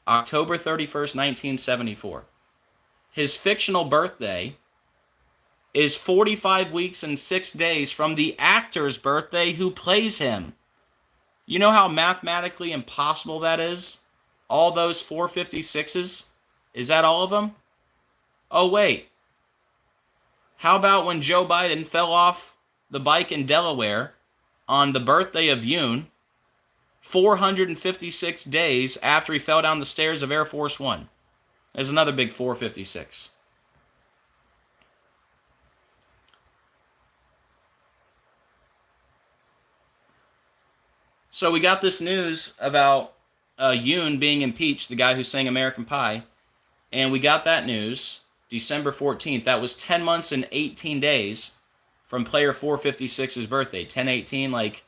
October 31st, 1974. His fictional birthday is 45 weeks and 6 days from the actor's birthday who plays him. You know how mathematically impossible that is? All those 456s? Is that all of them? Oh, wait. How about when Joe Biden fell off the bike in Delaware on the birthday of Yoon, 456 days after he fell down the stairs of Air Force One? There's another big 456. So we got this news about Yoon being impeached, the guy who sang American Pie, and we got that news December 14th. That was 10 months and 18 days from player 456's birthday. 10/18, like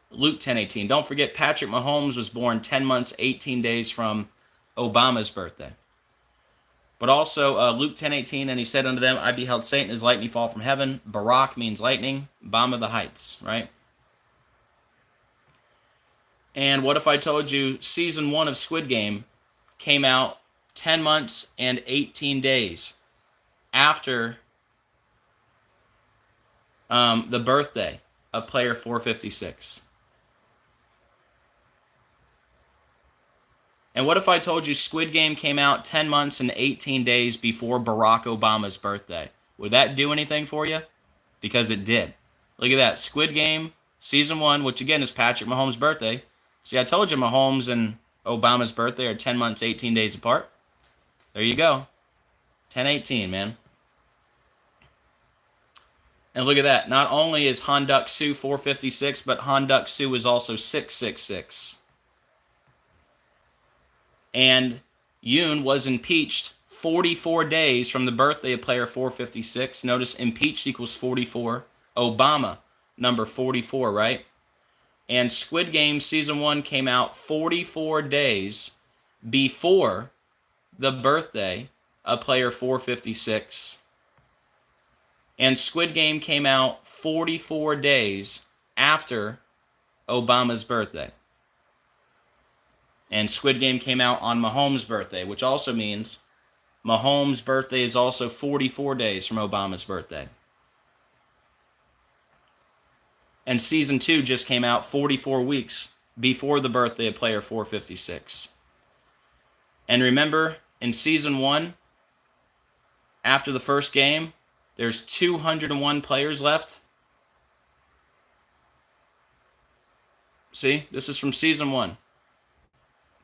Luke 10/18. Don't forget, Patrick Mahomes was born 10 months, 18 days from Obama's birthday. But also Luke 10:18, and he said unto them, I beheld Satan as lightning fall from heaven. Barak means lightning, Obama the heights, right? And what if I told you season 1 of Squid Game came out 10 months and 18 days after the birthday of player 456? And what if I told you Squid Game came out 10 months and 18 days before Barack Obama's birthday? Would that do anything for you? Because it did. Look at that. Squid Game, season 1, which again is Patrick Mahomes' birthday. See, I told you Mahomes and Obama's birthday are 10 months, 18 days apart. There you go. 10/18, man. And look at that. Not only is Handuk Sue 456, but Handuk Sue is also 666. And Yoon was impeached 44 days from the birthday of player 456. Notice impeached equals 44. Obama, number 44, right? And Squid Game Season 1 came out 44 days before the birthday of player 456. And Squid Game came out 44 days after Obama's birthday. And Squid Game came out on Mahomes' birthday, which also means Mahomes' birthday is also 44 days from Obama's birthday. And Season 2 just came out 44 weeks before the birthday of player 456. And remember, in Season 1, after the first game, there's 201 players left. See, this is from Season 1.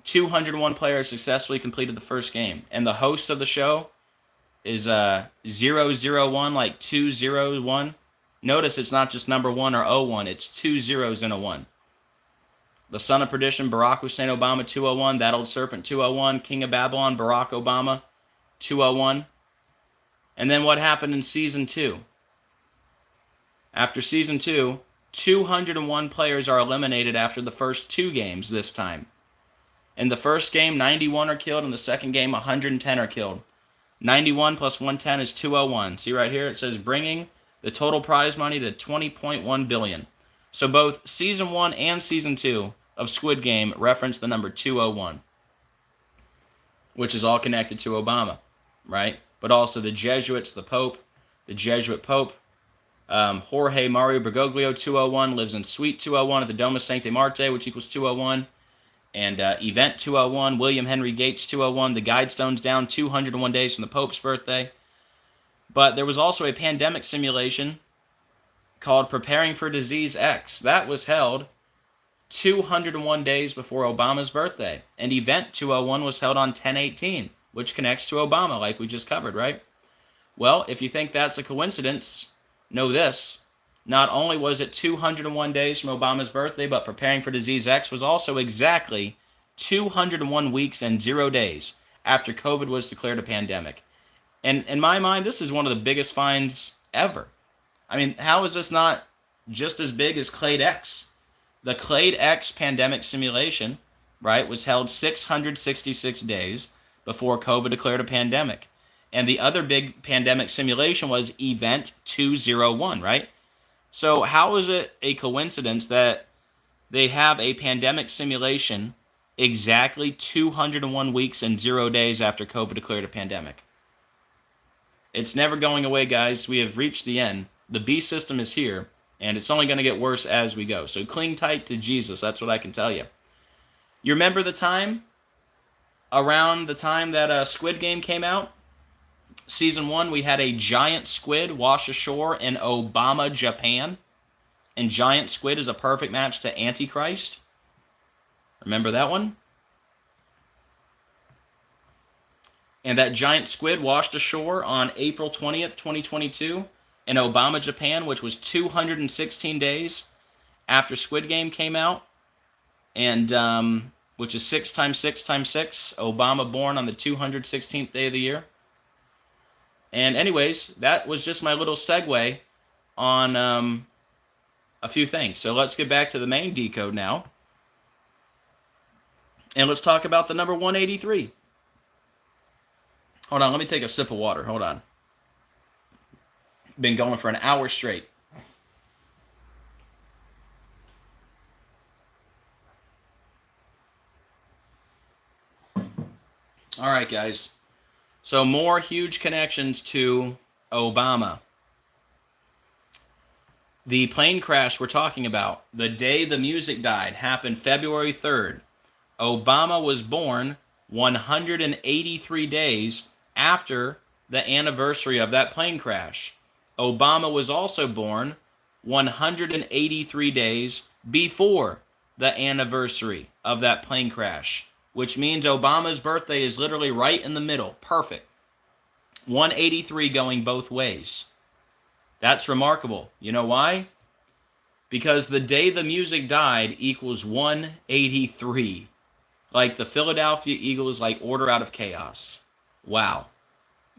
201 players successfully completed the first game. And the host of the show is 001, like 201. Notice it's not just number 1 or 01. It's 2 zeros and a 1. The son of perdition, Barack Hussein Obama, 201. That old serpent, 201. King of Babylon, Barack Obama, 201. And then what happened in Season 2? After Season 2, 201 players are eliminated after the first 2 games this time. In the first game, 91 are killed. In the second game, 110 are killed. 91 plus 110 is 201. See right here, it says bringing the total prize money to $20.1 billion. So both Season 1 and Season 2 of Squid Game reference the number 201, which is all connected to Obama, right? But also the Jesuits, the Pope, the Jesuit Pope, Jorge Mario Bergoglio, 201, lives in Suite 201 at the Domus Sancti Marte, which equals 201. And Event 201, William Henry Gates 201, the Guidestones down 201 days from the Pope's birthday. But there was also a pandemic simulation called Preparing for Disease X. That was held 201 days before Obama's birthday. And Event 201 was held on 10/18, which connects to Obama, like we just covered, right? Well, if you think that's a coincidence, know this. Not only was it 201 days from Obama's birthday, but Preparing for Disease X was also exactly 201 weeks and 0 days after COVID was declared a pandemic. And in my mind, this is one of the biggest finds ever. I mean, how is this not just as big as Clade X? The Clade X pandemic simulation, right, was held 666 days before COVID declared a pandemic. And the other big pandemic simulation was Event 201, right? So how is it a coincidence that they have a pandemic simulation exactly 201 weeks and 0 days after COVID declared a pandemic? It's never going away, guys. We have reached the end. The beast system is here, and it's only going to get worse as we go. So cling tight to Jesus. That's what I can tell you. You remember the time? Around the time that Squid Game came out? Season 1, we had a giant squid wash ashore in Obama, Japan. And giant squid is a perfect match to Antichrist. Remember that one? And that giant squid washed ashore on April 20th, 2022 in Obama, Japan, which was 216 days after Squid Game came out. And which is 6 times 6 times 6. Obama born on the 216th day of the year. And anyways, that was just my little segue on a few things. So let's get back to the main decode now. And let's talk about the number 183. Hold on, let me take a sip of water. Hold on. Been going for an hour straight. All right, guys. So more huge connections to Obama. The plane crash we're talking about, the day the music died, happened February 3rd. Obama was born 183 days after the anniversary of that plane crash. Obama was also born 183 days before the anniversary of that plane crash, which means Obama's birthday is literally right in the middle. Perfect. 183 going both ways. That's remarkable. You know why? Because the day the music died equals 183. Like the Philadelphia Eagles, like order out of chaos. Wow.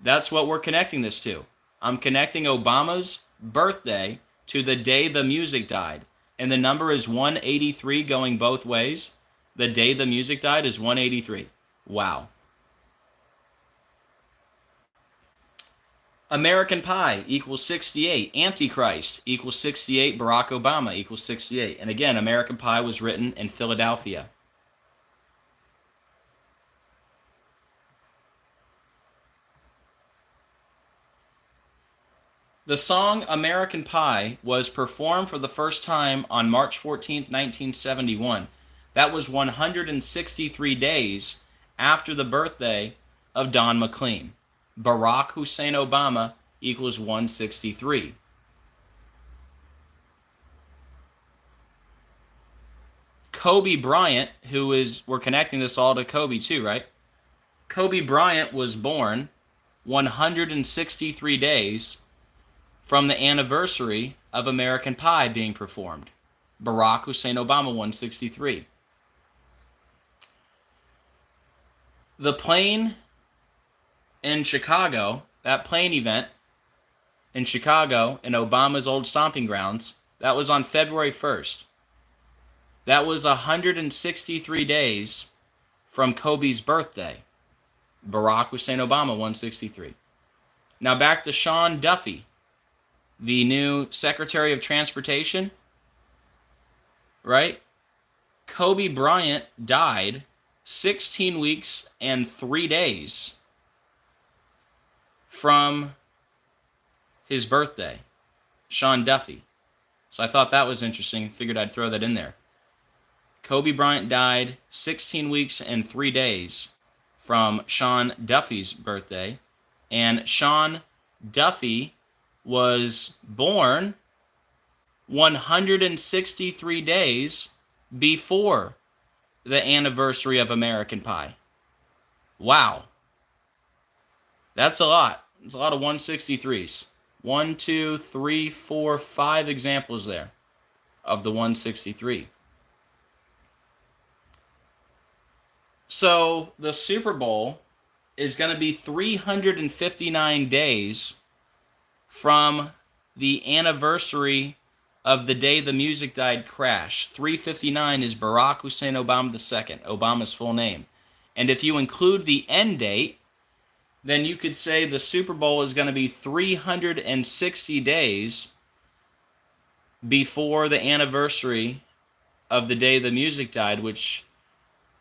That's what we're connecting this to. I'm connecting Obama's birthday to the day the music died. And the number is 183 going both ways. The day the music died is 183. Wow. American Pie equals 68. Antichrist equals 68. Barack Obama equals 68. And again, American Pie was written in Philadelphia. The song American Pie was performed for the first time on March 14, 1971. That was 163 days after the birthday of Don McLean. Barack Hussein Obama equals 163. Kobe Bryant, we're connecting this all to Kobe too, right? Kobe Bryant was born 163 days from the anniversary of American Pie being performed. Barack Hussein Obama, 163. The plane in Chicago, that plane event in Chicago, in Obama's old stomping grounds, that was on February 1st. That was 163 days from Kobe's birthday. Barack Hussein Obama, 163. Now back to Sean Duffy, the new Secretary of Transportation, right? Kobe Bryant died 16 weeks and 3 days from his birthday, Sean Duffy. So I thought that was interesting. Figured I'd throw that in there. Kobe Bryant died 16 weeks and 3 days from Sean Duffy's birthday. And Sean Duffy was born 163 days before the anniversary of American Pie. Wow. That's a lot. It's a lot of 163s. 1, 2, 3, 4, 5 examples there of the 163. So the Super Bowl is going to be 359 days from the anniversary of the day the music died crash. 359 is Barack Hussein Obama II, Obama's full name. And if you include the end date, then you could say the Super Bowl is going to be 360 days before the anniversary of the day the music died, which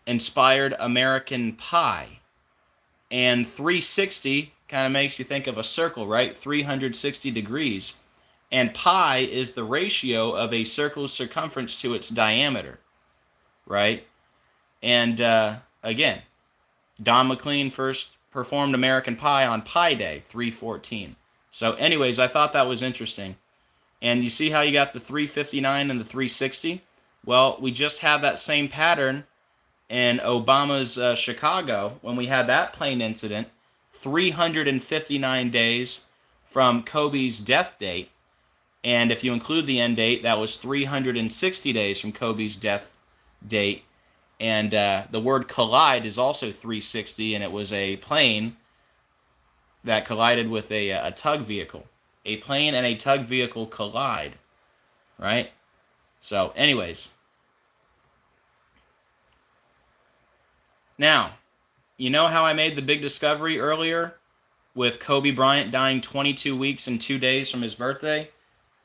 inspired American Pie. And 360 kind of makes you think of a circle, right? 360 degrees. And pi is the ratio of a circle's circumference to its diameter, right? And again, Don McLean first performed American Pie on Pi Day, 3/14. So anyways, I thought that was interesting. And you see how you got the 359 and the 360? Well, we just had that same pattern in Obama's Chicago when we had that plane incident, 359 days from Kobe's death date. And if you include the end date, that was 360 days from Kobe's death date. And the word collide is also 360, and it was a plane that collided with a tug vehicle. A plane and a tug vehicle collide, right? So, anyways. Now, you know how I made the big discovery earlier with Kobe Bryant dying 22 weeks and 2 days from his birthday?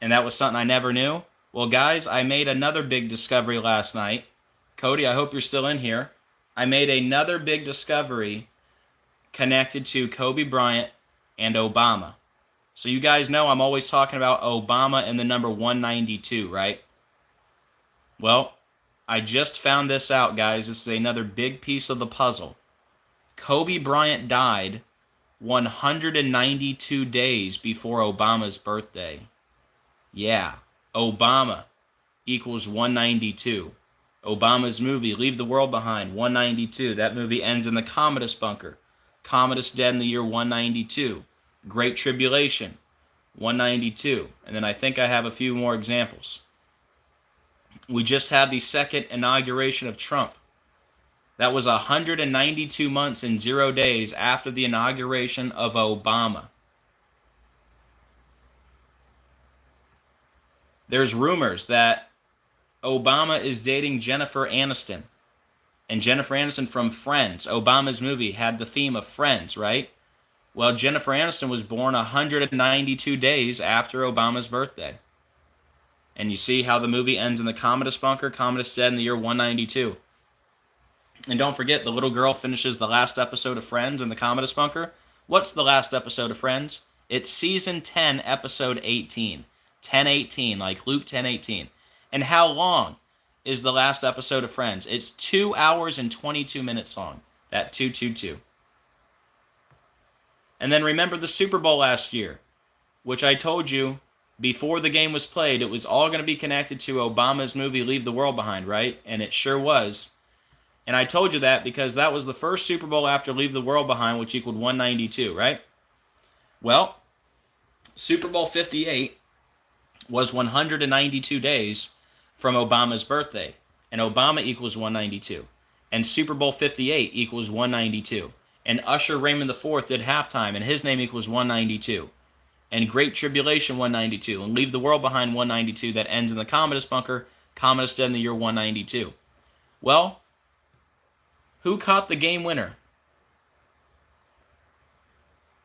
And that was something I never knew? Well, guys, I made another big discovery last night. Cody, I hope you're still in here. I made another big discovery connected to Kobe Bryant and Obama. So you guys know I'm always talking about Obama and the number 192, right? Well, I just found this out, guys. This is another big piece of the puzzle. Kobe Bryant died 192 days before Obama's birthday. Yeah, Obama equals 192. Obama's movie, Leave the World Behind, 192. That movie ends in the Commodus bunker. Commodus dead in the year 192. Great Tribulation, 192. And then I think I have a few more examples. We just had the second inauguration of Trump. That was 192 months and 0 days after the inauguration of Obama. There's rumors that Obama is dating Jennifer Aniston. And Jennifer Aniston from Friends, Obama's movie, had the theme of Friends, right? Well, Jennifer Aniston was born 192 days after Obama's birthday. And you see how the movie ends in the Commodus bunker. Commodus dead in the year 192. And don't forget, the little girl finishes the last episode of Friends in the Commodus bunker. What's the last episode of Friends? It's season 10, episode 18. 10:18, like Luke 10:18. And how long is the last episode of Friends? It's 2 hours and 22 minutes long. That 222. And then remember the Super Bowl last year, which I told you before the game was played, it was all going to be connected to Obama's movie Leave the World Behind, right? And it sure was. And I told you that because that was the first Super Bowl after Leave the World Behind, which equaled 192, right? Well, Super Bowl 58 was 192 days from Obama's birthday. And Obama equals 192. And Super Bowl 58 equals 192. And Usher Raymond IV did halftime, and his name equals 192. And Great Tribulation 192. And Leave the World Behind 192 that ends in the Commodus bunker. Commodus dead in the year 192. Well, who caught the game winner?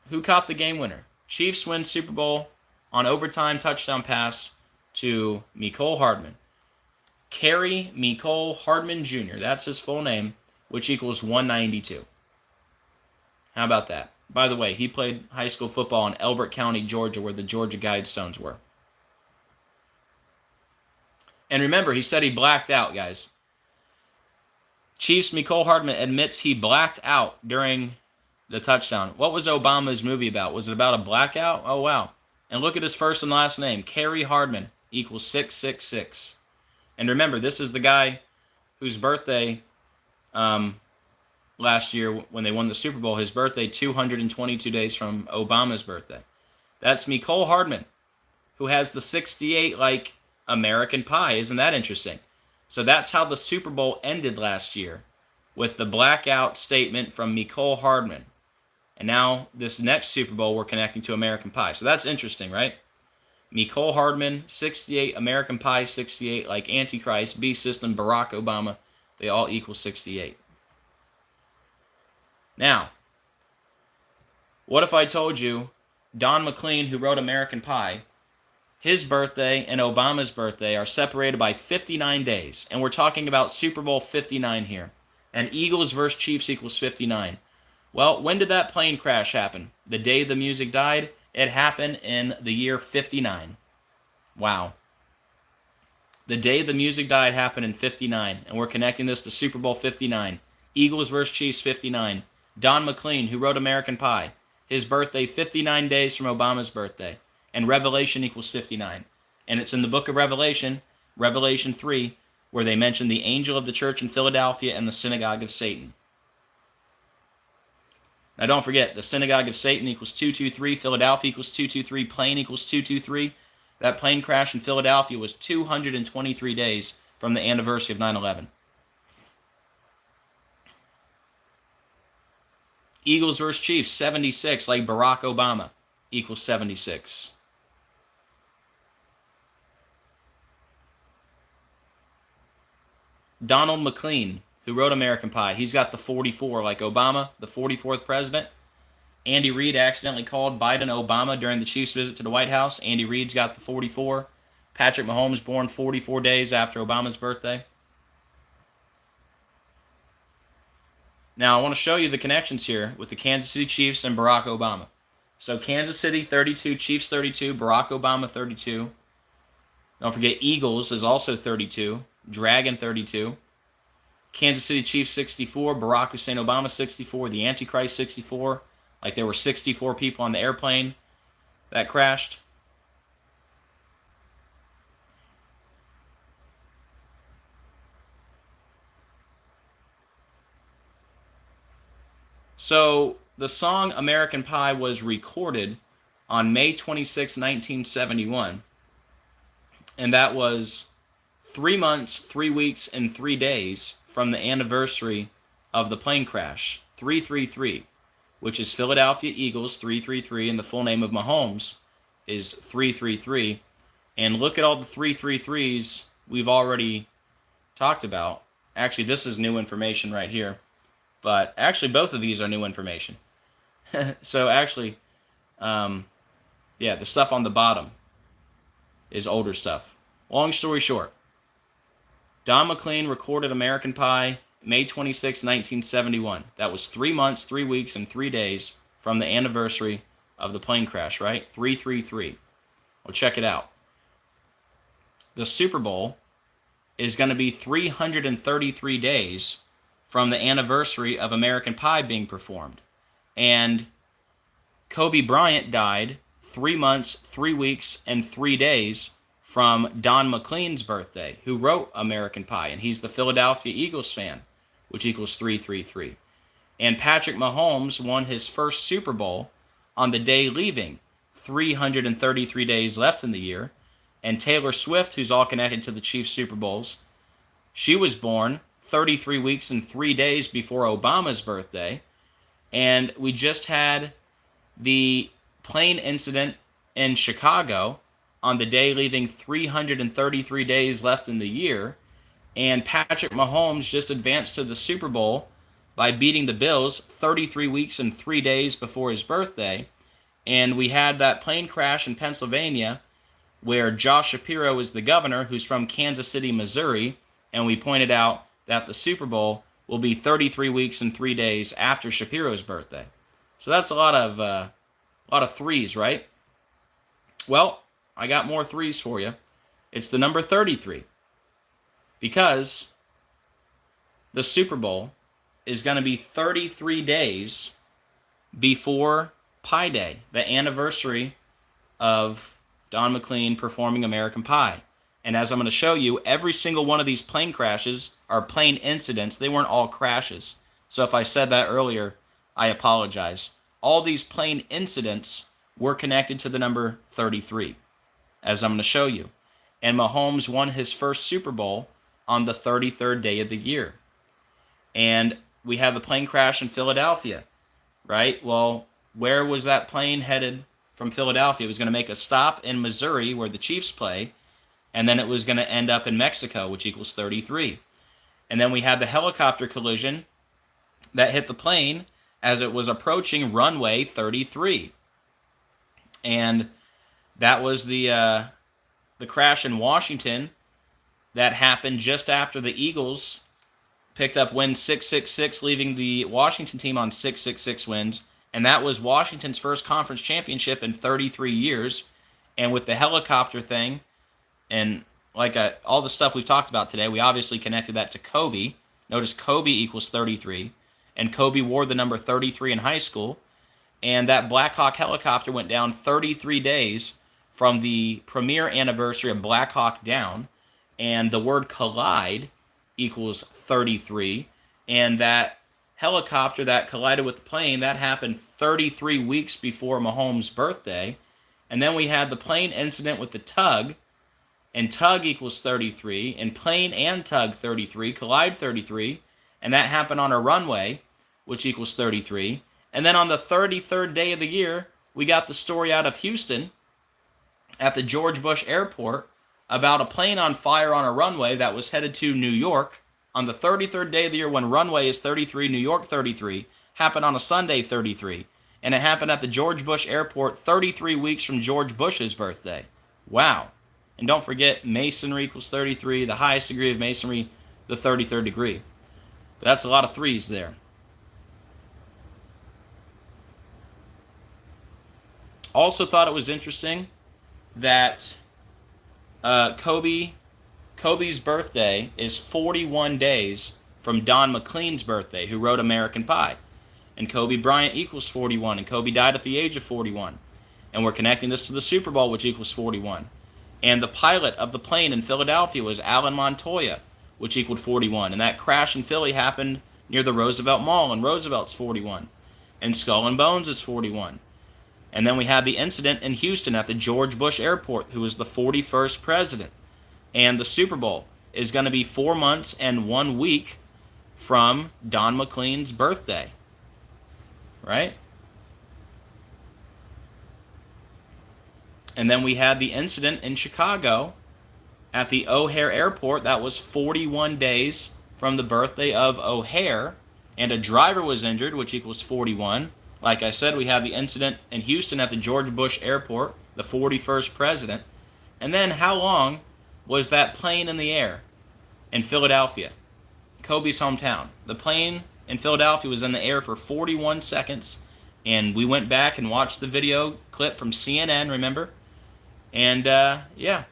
Who caught the game winner? Chiefs win Super Bowl on overtime touchdown pass to Mecole Hardman. Kerry Mecole Hardman Jr., that's his full name, which equals 192. How about that? By the way, he played high school football in Elbert County, Georgia, where the Georgia Guidestones were. And remember, he said he blacked out, guys. Chiefs Mecole Hardman admits he blacked out during the touchdown. What was Obama's movie about? Was it about a blackout? Oh, wow. And look at his first and last name. Kerry Hardman equals 666. And remember, this is the guy whose birthday last year when they won the Super Bowl, his birthday 222 days from Obama's birthday. That's Mecole Hardman, who has the 68 like American Pie. Isn't that interesting? So that's how the Super Bowl ended last year, with the blackout statement from Mecole Hardman. And now this next Super Bowl we're connecting to American Pie. So that's interesting, right? Mecole Hardman, 68, American Pie, 68, like Antichrist, B System, Barack Obama, they all equal 68. Now, what if I told you Don McLean, who wrote American Pie, his birthday and Obama's birthday are separated by 59 days, and we're talking about Super Bowl 59 here, and Eagles versus Chiefs equals 59. Well, when did that plane crash happen? The day the music died? It happened in the year 59. Wow. The day the music died happened in 59, and we're connecting this to Super Bowl 59. Eagles versus Chiefs 59. Don McLean, who wrote American Pie, his birthday 59 days from Obama's birthday. And Revelation equals 59. And it's in the book of Revelation, Revelation 3, where they mention the angel of the church in Philadelphia and the synagogue of Satan. Now don't forget, the synagogue of Satan equals 223, Philadelphia equals 223, plane equals 223. That plane crash in Philadelphia was 223 days from the anniversary of 9/11. Eagles versus Chiefs, 76, like Barack Obama, equals 76. Donald McLean, who wrote American Pie, he's got the 44, like Obama, the 44th president. Andy Reid accidentally called Biden Obama during the Chiefs' visit to the White House. Andy Reid's got the 44. Patrick Mahomes born 44 days after Obama's birthday. Now, I want to show you the connections here with the Kansas City Chiefs and Barack Obama. So, Kansas City, 32, Chiefs, 32, Barack Obama, 32. Don't forget, Eagles is also 32, Dragon, 32. Kansas City Chiefs, 64, Barack Hussein Obama, 64, the Antichrist, 64. Like there were 64 people on the airplane that crashed. So the song American Pie was recorded on May 26, 1971. And that was 3 months, 3 weeks, and 3 days from the anniversary of the plane crash, 333, which is Philadelphia Eagles 333, and the full name of Mahomes is 333. And look at all the 333s we've already talked about. Actually, this is new information right here. But actually, both of these are new information. So actually, the stuff on the bottom is older stuff. Long story short, Don McLean recorded American Pie May 26, 1971. That was 3 months, 3 weeks, and 3 days from the anniversary of the plane crash, right? 333. Well, check it out. The Super Bowl is going to be 333 days from the anniversary of American Pie being performed. And Kobe Bryant died 3 months, 3 weeks, and 3 days from Don McLean's birthday, who wrote American Pie, and he's the Philadelphia Eagles fan, which equals 333. And Patrick Mahomes won his first Super Bowl on the day leaving, 333 days left in the year. And Taylor Swift, who's all connected to the Chiefs Super Bowls, she was born 33 weeks and 3 days before Obama's birthday. And we just had the plane incident in Chicago on the day leaving 333 days left in the year. And Patrick Mahomes just advanced to the Super Bowl by beating the Bills 33 weeks and 3 days before his birthday. And we had that plane crash in Pennsylvania where Josh Shapiro is the governor, who's from Kansas City, Missouri. And we pointed out that the Super Bowl will be 33 weeks and 3 days after Shapiro's birthday. So that's a lot of threes, right? Well, I got more threes for you. It's the number 33. Because the Super Bowl is going to be 33 days before Pie Day, the anniversary of Don McLean performing American Pie. And as I'm going to show you, every single one of these plane crashes are plane incidents. They weren't all crashes. So if I said that earlier, I apologize. All these plane incidents were connected to the number 33, as I'm going to show you. And Mahomes won his first Super Bowl on the 33rd day of the year. And we had the plane crash in Philadelphia, right? Well, where was that plane headed from Philadelphia? It was going to make a stop in Missouri, where the Chiefs play, and then it was going to end up in Mexico, which equals 33. And then we had the helicopter collision that hit the plane as it was approaching runway 33. And that was the crash in Washington that happened just after the Eagles picked up win 666, leaving the Washington team on 666 wins. And that was Washington's first conference championship in 33 years. And with the helicopter thing and all the stuff we've talked about today, we obviously connected that to Kobe. Notice Kobe equals 33. And Kobe wore the number 33 in high school. And that Black Hawk helicopter went down 33 days from the premiere anniversary of Black Hawk Down. And the word collide equals 33. And that helicopter that collided with the plane, that happened 33 weeks before Mahomes' birthday. And then we had the plane incident with the tug, and tug equals 33, and plane and tug 33, collide 33, and that happened on a runway, which equals 33. And then on the 33rd day of the year, we got the story out of Houston at the George Bush Airport about a plane on fire on a runway that was headed to New York on the 33rd day of the year, when runway is 33, New York 33, happened on a Sunday 33. And it happened at the George Bush Airport 33 weeks from George Bush's birthday. Wow. And don't forget, masonry equals 33, the highest degree of masonry, the 33rd degree. But that's a lot of threes there. Also thought it was interesting that Kobe's birthday is 41 days from Don McLean's birthday, who wrote American Pie. And Kobe Bryant equals 41, and Kobe died at the age of 41. And we're connecting this to the Super Bowl, which equals 41. And the pilot of the plane in Philadelphia was Alan Montoya, which equaled 41. And that crash in Philly happened near the Roosevelt Mall, and Roosevelt's 41. And Skull and Bones is 41. And then we had the incident in Houston at the George Bush Airport, who was the 41st president. And the Super Bowl is going to be 4 months and 1 week from Don McLean's birthday. Right? And then we had the incident in Chicago at the O'Hare Airport. That was 41 days from the birthday of O'Hare, and a driver was injured, which equals 41. Like I said, we had the incident in Houston at the George Bush Airport, the 41st president. And then how long was that plane in the air in Philadelphia, Kobe's hometown? The plane in Philadelphia was in the air for 41 seconds, and we went back and watched the video clip from CNN, remember? And, yeah.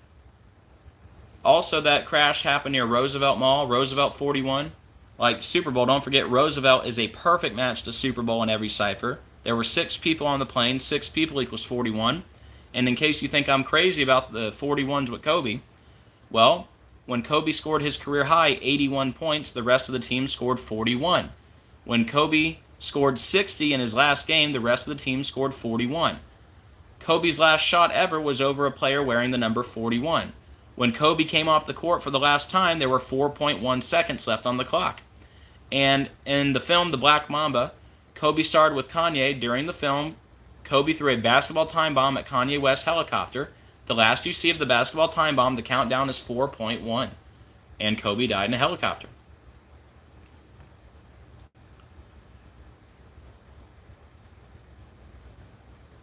Also, that crash happened near Roosevelt Mall, Roosevelt 41. Like Super Bowl, don't forget, Roosevelt is a perfect match to Super Bowl in every cipher. There were 6 people on the plane. 6 people equals 41. And in case you think I'm crazy about the 41s with Kobe, well, when Kobe scored his career high 81 points, the rest of the team scored 41. When Kobe scored 60 in his last game, the rest of the team scored 41. Kobe's last shot ever was over a player wearing the number 41. When Kobe came off the court for the last time, there were 4.1 seconds left on the clock. And in the film The Black Mamba, Kobe starred with Kanye. During the film, Kobe threw a basketball time bomb at Kanye West's helicopter. The last you see of the basketball time bomb, the countdown is 4.1. And Kobe died in a helicopter.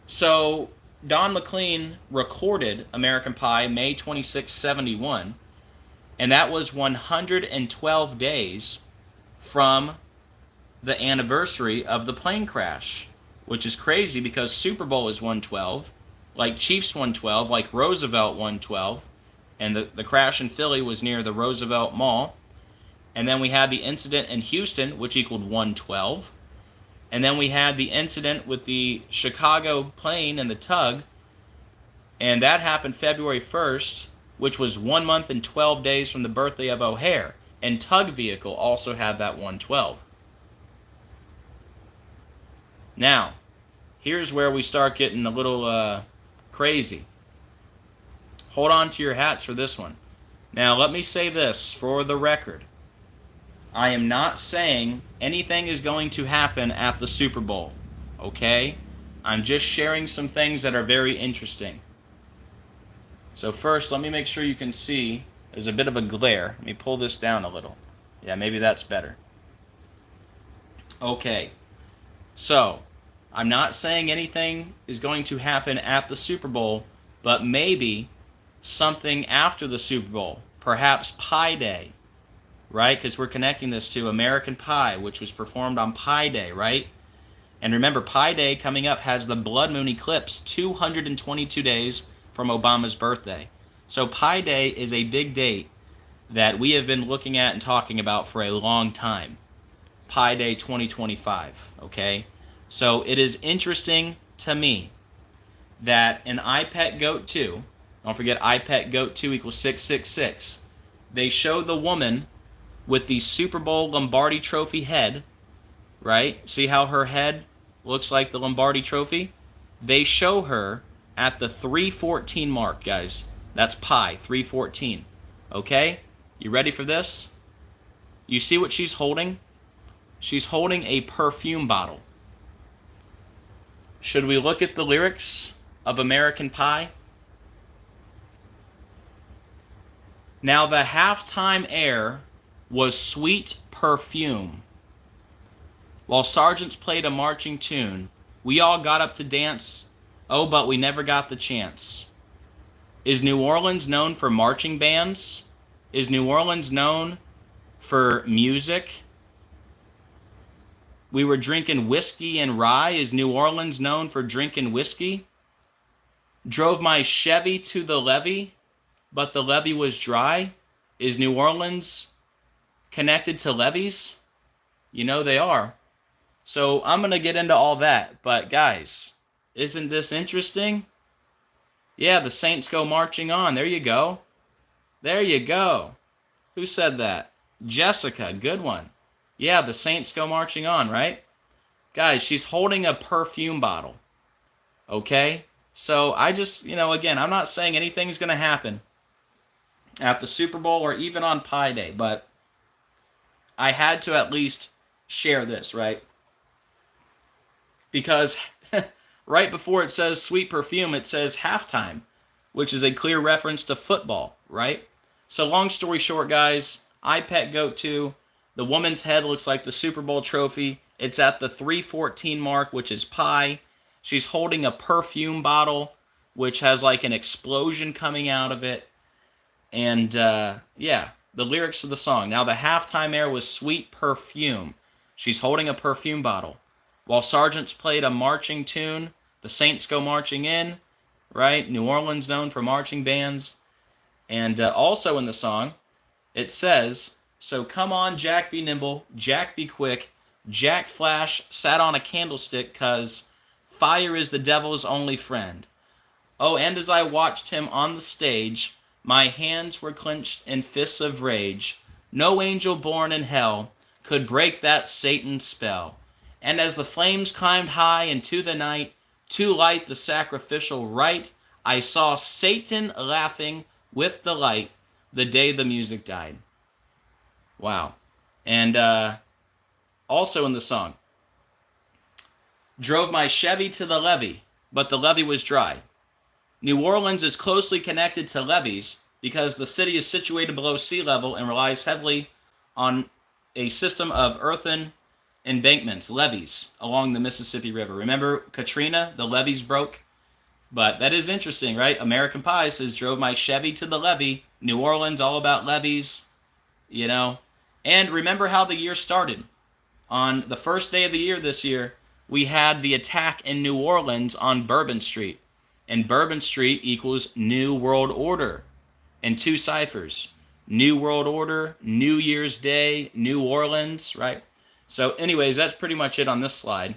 So Don McLean recorded American Pie May 26, 71, and that was 112 days from the anniversary of the plane crash, which is crazy because Super Bowl is 112, like Chiefs 112, like Roosevelt 112, and the crash in Philly was near the Roosevelt Mall. And then we had the incident in Houston, which equaled 112. And then we had the incident with the Chicago plane and the tug, and that happened February 1st, which was 1 month and 12 days from the birthday of O'Hare. And Tug Vehicle also had that 112. Now, here's where we start getting a little crazy. Hold on to your hats for this one. Now, let me say this for the record. I am not saying anything is going to happen at the Super Bowl, okay? I'm just sharing some things that are very interesting. So first, let me make sure you can see. There's a bit of a glare. Let me pull this down a little. Yeah, maybe that's better. Okay. So, I'm not saying anything is going to happen at the Super Bowl, but maybe something after the Super Bowl. Perhaps Pi Day, right? Because we're connecting this to American Pie, which was performed on Pi Day, right? And remember, Pi Day coming up has the blood moon eclipse 222 days from Obama's birthday. So Pi Day is a big date that we have been looking at and talking about for a long time. Pi Day 2025, okay? So it is interesting to me that in iPet Goat 2, don't forget iPet Goat 2 equals 666, they show the woman with the Super Bowl Lombardi Trophy head, right? See how her head looks like the Lombardi Trophy? They show her at the 314 mark, guys. That's pi, 314. Okay? You ready for this? You see what she's holding? She's holding a perfume bottle. Should we look at the lyrics of American Pie? Now the halftime air was sweet perfume. While sergeants played a marching tune, we all got up to dance. Oh, but we never got the chance. Is New Orleans known for marching bands? Is New Orleans known for music? We were drinking whiskey and rye. Is New Orleans known for drinking whiskey? Drove my Chevy to the levee, but the levee was dry. Is New Orleans connected to levees? You know they are. So I'm going to get into all that. But guys, isn't this interesting? Yeah, the Saints go marching on. There you go. There you go. Who said that? Jessica, good one. Yeah, the Saints go marching on, right? Guys, she's holding a perfume bottle. Okay? So I just, again, I'm not saying anything's going to happen at the Super Bowl or even on Pie Day, but I had to at least share this, right? Because right before it says sweet perfume, it says halftime, which is a clear reference to football, right? So long story short, guys, I pet goat 2. The woman's head looks like the Super Bowl trophy. It's at the 314 mark, which is pi. She's holding a perfume bottle, which has like an explosion coming out of it. And yeah, the lyrics of the song. Now the halftime air was sweet perfume. She's holding a perfume bottle. While sergeants played a marching tune, the Saints go marching in, right? New Orleans known for marching bands. And also in the song, it says, so come on, Jack be nimble, Jack be quick, Jack Flash sat on a candlestick, 'cause fire is the devil's only friend. Oh, and as I watched him on the stage, my hands were clenched in fists of rage. No angel born in hell could break that Satan's spell. And as the flames climbed high into the night, to light the sacrificial rite, I saw Satan laughing with delight the day the music died. Wow. And also in the song, drove my Chevy to the levee, but the levee was dry. New Orleans is closely connected to levees because the city is situated below sea level and relies heavily on a system of earthen embankments, levees, along the Mississippi River. Remember Katrina? The levees broke. But that is interesting, right? American Pie says, drove my Chevy to the levee. New Orleans, all about levees, And remember how the year started. On the first day of the year this year, we had the attack in New Orleans on Bourbon Street. And Bourbon Street equals New World Order. And 2 ciphers. New World Order, New Year's Day, New Orleans, right? So anyways, that's pretty much it on this slide.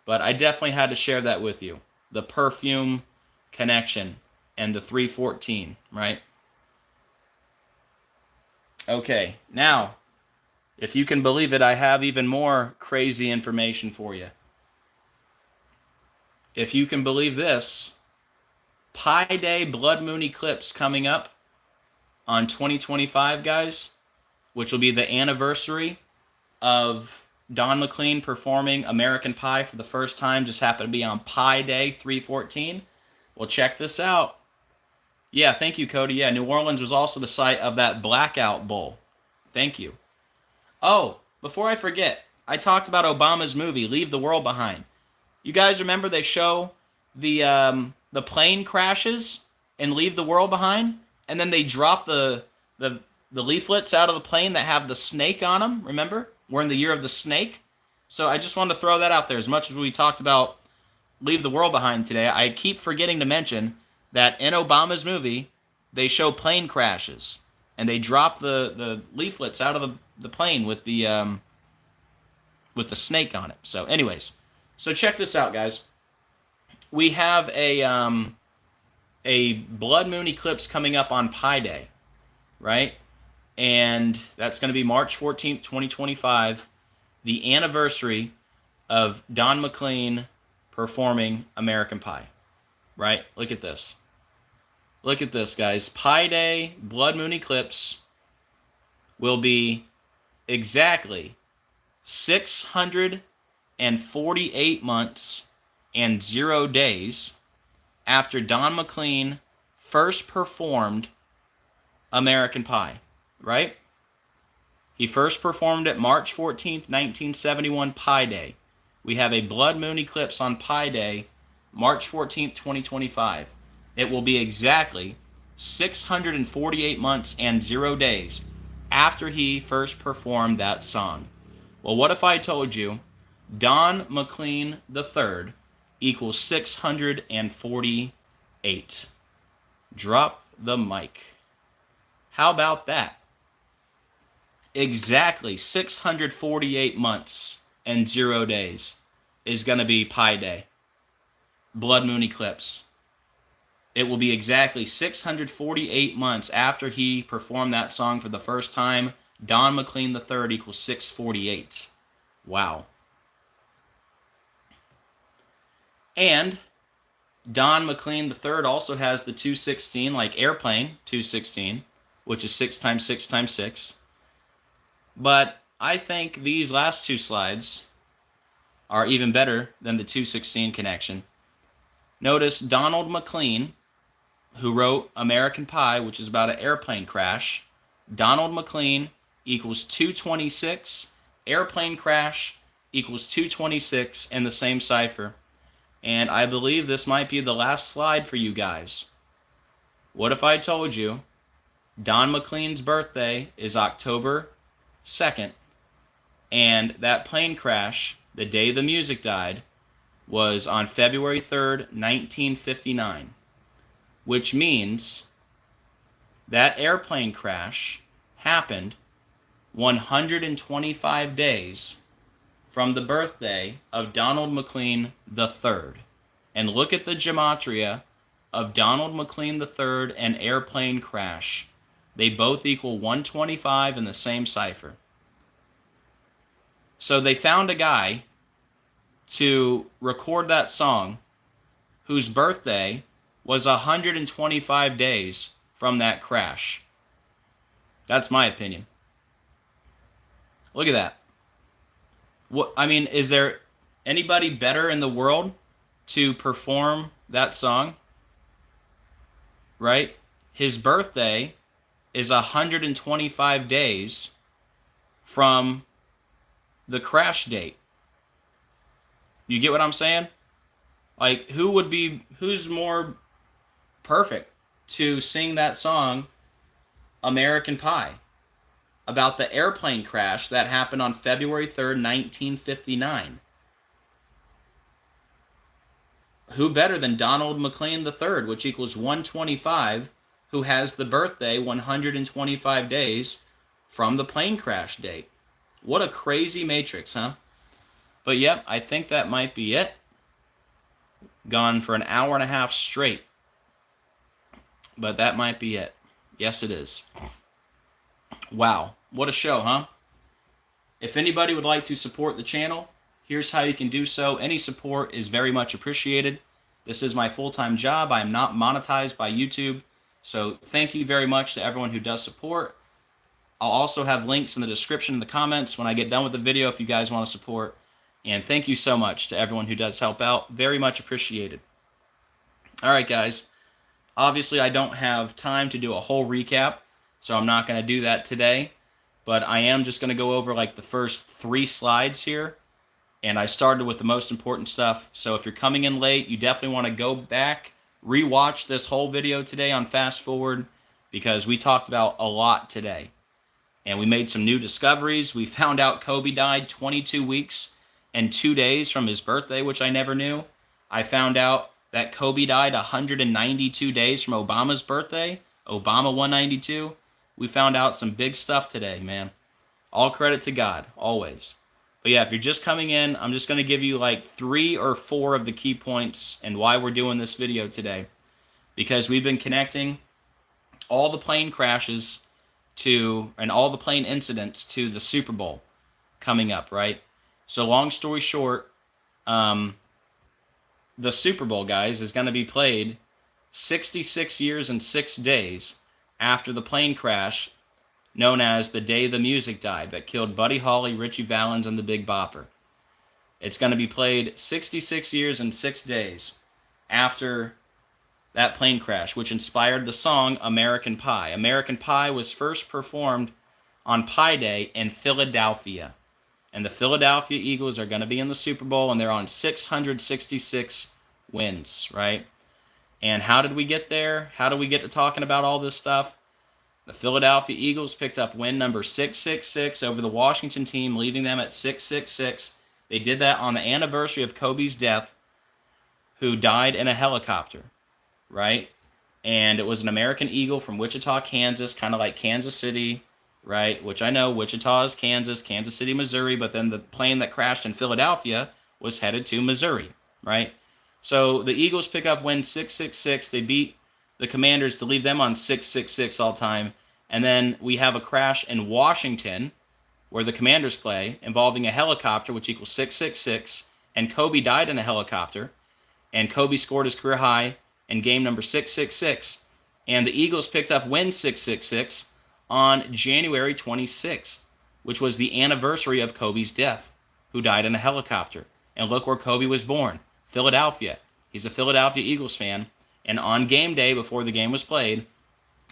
But I definitely had to share that with you. The perfume connection and the 314, right? Okay, now, if you can believe it, I have even more crazy information for you. If you can believe this, Pi Day blood moon eclipse coming up on 2025, guys, which will be the anniversary of Don McLean performing American Pie for the first time. Just happened to be on Pi Day 314. Well, check this out. Yeah, thank you, Cody. Yeah, New Orleans was also the site of that blackout bowl. Thank you. Oh, before I forget, I talked about Obama's movie, Leave the World Behind. You guys remember they show the plane crashes and Leave the World Behind? And then they drop the leaflets out of the plane that have the snake on them, remember? We're in the year of the snake. So I just wanted to throw that out there. As much as we talked about Leave the World Behind today, I keep forgetting to mention that in Obama's movie, they show plane crashes. And they drop the leaflets out of the plane with the snake on it. So anyways, so check this out, guys. We have a blood moon eclipse coming up on Pi Day, right? And that's going to be March 14th, 2025, the anniversary of Don McLean performing American Pie, right? Look at this. Look at this, guys. Pi Day, blood moon eclipse will be exactly 648 months and 0 days after Don McLean first performed American Pie, right? He first performed it March 14th, 1971, Pi Day. We have a blood moon eclipse on Pi Day, March 14th, 2025. It will be exactly 648 months and 0 days after he first performed that song. Well, what if I told you Don McLean III equals 648? Drop the mic. How about that? Exactly 648 months and 0 days is going to be Pi Day, blood moon eclipse. It will be exactly 648 months after he performed that song for the first time. Don McLean III equals 648. Wow. And Don McLean III also has the 216, like airplane 216, which is 6 times 6 times 6. But I think these last two slides are even better than the 216 connection. Notice Donald McLean, who wrote American Pie, which is about an airplane crash. Donald McLean equals 226. Airplane crash equals 226 in the same cipher. And I believe this might be the last slide for you guys. What if I told you Don McLean's birthday is October 2nd, and that plane crash, the day the music died, was on February 3rd, 1959, which means that airplane crash happened 125 days from the birthday of Donald McLean III. And look at the gematria of Donald McLean III and airplane crash. They both equal 125 in the same cipher. So they found a guy to record that song whose birthday was 125 days from that crash. That's my opinion. Look at that. Is there anybody better in the world to perform that song? Right? His birthday is 125 days from the crash date. You get what I'm saying? Like, who's more perfect to sing that song, American Pie, about the airplane crash that happened on February 3rd, 1959? Who better than Donald McLean III, which equals 125, who has the birthday 125 days from the plane crash date? What a crazy matrix, huh? But yep, I think that might be it. Gone for an hour and a half straight. But that might be it. Yes, it is. Wow, what a show, huh? If anybody would like to support the channel, here's how you can do so. Any support is very much appreciated. This is my full-time job. I am not monetized by YouTube. So thank you very much to everyone who does support. I'll also have links in the description in the comments when I get done with the video if you guys want to support. And thank you so much to everyone who does help out. Very much appreciated. All right, guys. Obviously, I don't have time to do a whole recap, so I'm not going to do that today. But I am just going to go over like the first 3 slides here. And I started with the most important stuff. So if you're coming in late, you definitely want to go back, rewatch this whole video today on fast forward, because we talked about a lot today. And we made some new discoveries. We found out Kobe died 22 weeks and 2 days from his birthday, which I never knew. I found out that Kobe died 192 days from Obama's birthday. Obama 192. We found out some big stuff today, man. All credit to God, always. But yeah, if you're just coming in, I'm just going to give you like 3 or 4 of the key points and why we're doing this video today. Because we've been connecting all the plane crashes and all the plane incidents to the Super Bowl coming up, right? So long story short, the Super Bowl, guys, is going to be played 66 years and 6 days after the plane crash known as the day the music died that killed Buddy Holly, Richie Valens, and the Big Bopper. It's going to be played 66 years and 6 days after that plane crash, which inspired the song American Pie. American Pie was first performed on Pie Day in Philadelphia. And the Philadelphia Eagles are going to be in the Super Bowl, and they're on 666 wins, right? And how did we get there? How did we get to talking about all this stuff? The Philadelphia Eagles picked up win number 666 over the Washington team, leaving them at 666. They did that on the anniversary of Kobe's death, who died in a helicopter, right? And it was an American Eagle from Wichita, Kansas, kind of like Kansas City, right? Which I know Wichita is Kansas, Kansas City, Missouri, but then the plane that crashed in Philadelphia was headed to Missouri, right? So the Eagles pick up win 666. They beat the Commanders to leave them on 666 all time. And then we have a crash in Washington where the Commanders play involving a helicopter, which equals 666. And Kobe died in a helicopter. And Kobe scored his career high in game number 666. And the Eagles picked up win 666 on January 26th, which was the anniversary of Kobe's death, who died in a helicopter. And look where Kobe was born, Philadelphia. He's a Philadelphia Eagles fan. And on game day, before the game was played,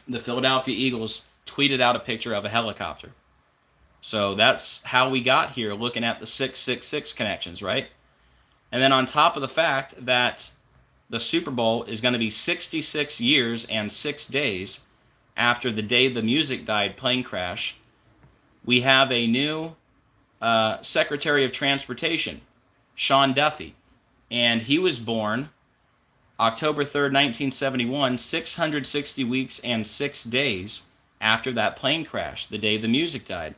the Philadelphia Eagles tweeted out a picture of a helicopter. So that's how we got here, looking at the 666 connections, right? And then on top of the fact that the Super Bowl is going to be 66 years and 6 days after the day the music died plane crash, we have a new Secretary of Transportation, Sean Duffy. And he was born October 3rd, 1971, 660 weeks and 6 days after that plane crash, the day the music died.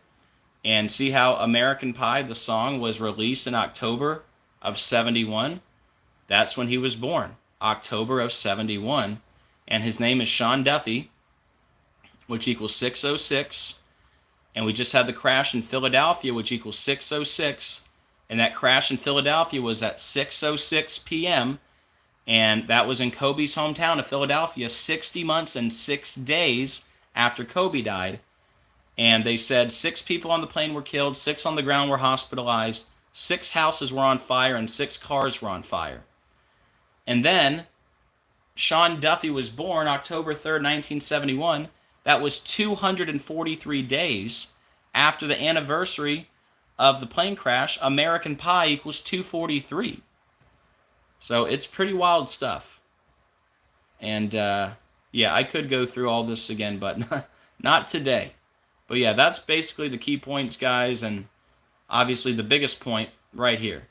And see how American Pie, the song, was released in October of 71? That's when he was born, October of 71. And his name is Sean Duffy, which equals 606. And we just had the crash in Philadelphia, which equals 606. And that crash in Philadelphia was at 6:06 p.m., and that was in Kobe's hometown of Philadelphia, 60 months and 6 days after Kobe died. And they said 6 people on the plane were killed, 6 on the ground were hospitalized, 6 houses were on fire, and 6 cars were on fire. And then Sean Duffy was born October 3rd, 1971. That was 243 days after the anniversary of the plane crash. American Pie equals 243. So it's pretty wild stuff. And yeah, I could go through all this again, but not today. But yeah, that's basically the key points, guys, and obviously the biggest point right here.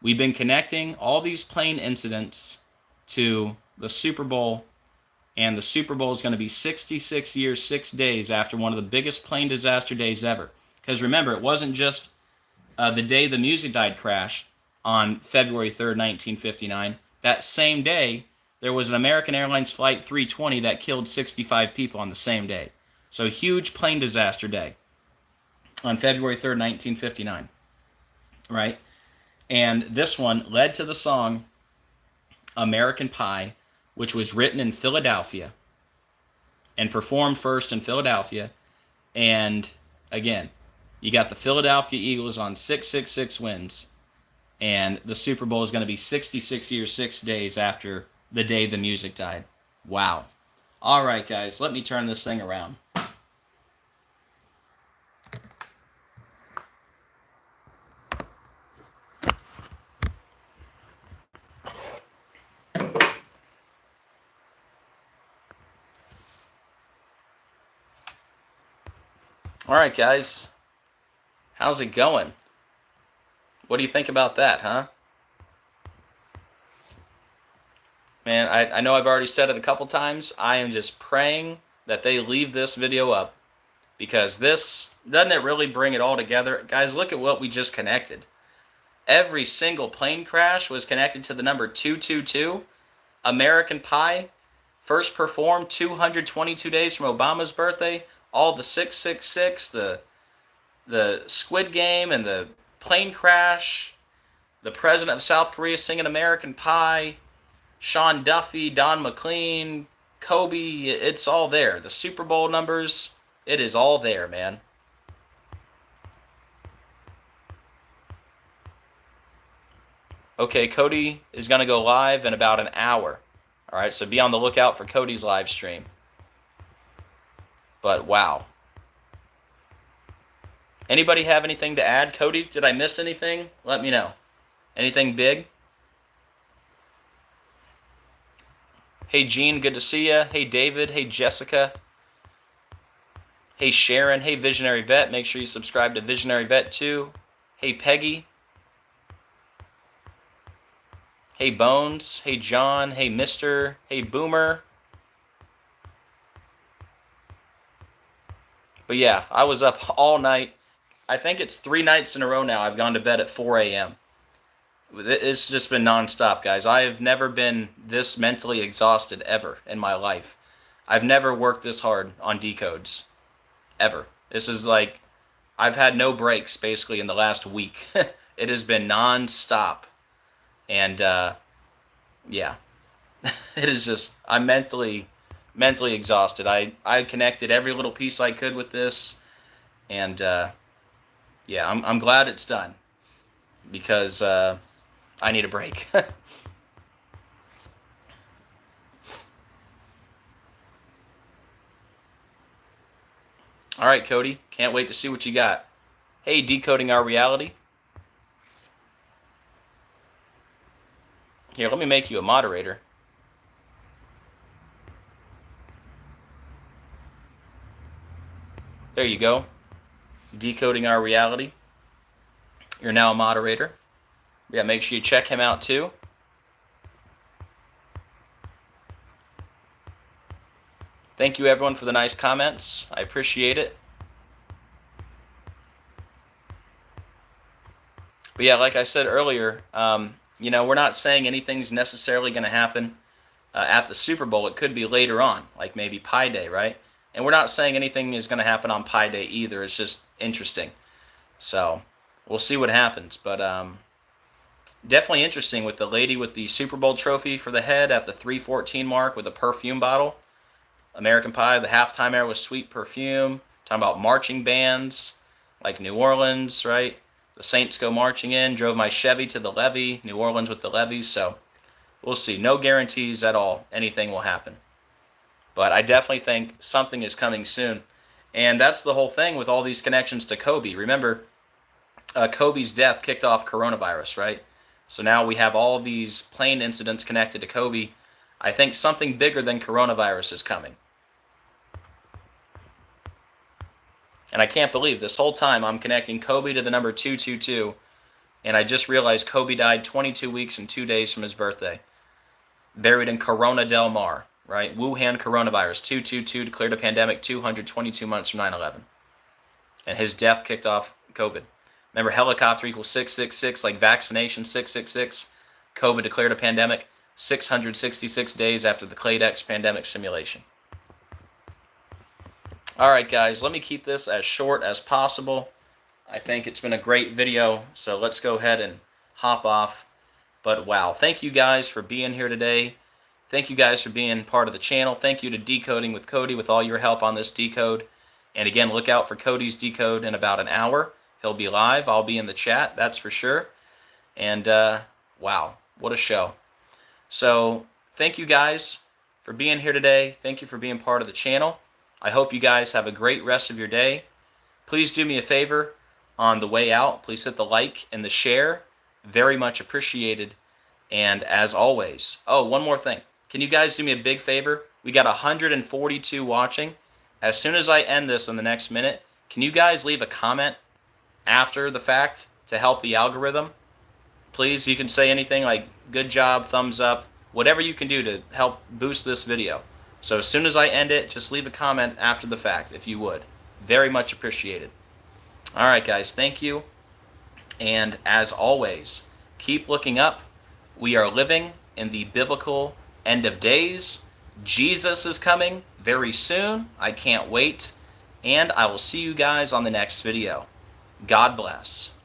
We've been connecting all these plane incidents to the Super Bowl, and the Super Bowl is going to be 66 years, 6 days after one of the biggest plane disaster days ever. Because remember, it wasn't just the day the music died crash on February 3rd, 1959. That same day, there was an American Airlines Flight 320 that killed 65 people on the same day. So huge plane disaster day on February 3rd, 1959. Right? And this one led to the song American Pie, which was written in Philadelphia and performed first in Philadelphia. And again, you got the Philadelphia Eagles on 666 wins, and the Super Bowl is going to be 66 years, 6 days after the day the music died. Wow. All right, guys, let me turn this thing around. All right, guys, how's it going? What do you think about that, huh? Man, I know I've already said it a couple times. I am just praying that they leave this video up, because this, doesn't it really bring it all together? Guys, look at what we just connected. Every single plane crash was connected to the number 222. American Pie, first performed 222 days from Obama's birthday. All the 666, the Squid game and the plane crash, the president of South Korea singing American Pie, Sean Duffy, Don McLean, Kobe, it's all there. The Super Bowl numbers, it is all there, man. Okay, Cody is going to go live in about an hour. All right, so be on the lookout for Cody's live stream. But wow. Anybody have anything to add? Cody, did I miss anything? Let me know. Anything big? Hey, Gene, good to see you. Hey, David. Hey, Jessica. Hey, Sharon. Hey, Visionary Vet. Make sure you subscribe to Visionary Vet too. Hey, Peggy. Hey, Bones. Hey, John. Hey, Mister. Hey, Boomer. But yeah, I was up all night. I think it's 3 nights in a row now. I've gone to bed at 4 a.m. It's just been nonstop, guys. I have never been this mentally exhausted ever in my life. I've never worked this hard on decodes. Ever. This is like, I've had no breaks basically in the last week. It has been nonstop. And yeah, it is just, I'm mentally exhausted. I connected every little piece I could with this. And yeah, I'm glad it's done. Because I need a break. All right, Cody. Can't wait to see what you got. Hey, Decoding Our Reality. Here, let me make you a moderator. There you go. Decoding Our Reality. You're now a moderator. Yeah, make sure you check him out too. Thank you, everyone, for the nice comments. I appreciate it. But yeah, like I said earlier, you know, we're not saying anything's necessarily going to happen at the Super Bowl. It could be later on, like maybe Pi Day, right? And we're not saying anything is going to happen on Pi Day either. It's just interesting. So we'll see what happens. But definitely interesting with the lady with the Super Bowl trophy for the head at the 3:14 mark with a perfume bottle. American Pie, the halftime era was Sweet Perfume. Talking about marching bands like New Orleans, right? The Saints go marching in. Drove my Chevy to the levee. New Orleans with the levees. So we'll see. No guarantees at all anything will happen. But I definitely think something is coming soon. And that's the whole thing with all these connections to Kobe. Remember, Kobe's death kicked off coronavirus, right? So now we have all these plane incidents connected to Kobe. I think something bigger than coronavirus is coming. And I can't believe this whole time I'm connecting Kobe to the number 222, and I just realized Kobe died 22 weeks and 2 days from his birthday. Buried in Corona del Mar, right? Wuhan coronavirus, 222 declared a pandemic 222 months from 9/11. And his death kicked off COVID. Remember, helicopter equals 666, like vaccination 666. COVID declared a pandemic 666 days after the Cladex pandemic simulation. All right, guys, let me keep this as short as possible. I think it's been a great video, so let's go ahead and hop off. But wow, thank you guys for being here today. Thank you guys for being part of the channel. Thank you to Decoding with Cody with all your help on this decode. And again, look out for Cody's decode in about an hour. He'll be live. I'll be in the chat, that's for sure. And wow, what a show. So thank you guys for being here today. Thank you for being part of the channel. I hope you guys have a great rest of your day. Please do me a favor on the way out. Please hit the like and the share. Very much appreciated. And as always, oh, one more thing. Can you guys do me a big favor? We got 142 watching. As soon as I end this in the next minute, can you guys leave a comment after the fact to help the algorithm? Please, you can say anything like good job, thumbs up, whatever you can do to help boost this video. So as soon as I end it, just leave a comment after the fact, if you would. Very much appreciated. All right, guys, thank you. And as always, keep looking up. We are living in the biblical end of days. Jesus is coming very soon. I can't wait. And I will see you guys on the next video. God bless.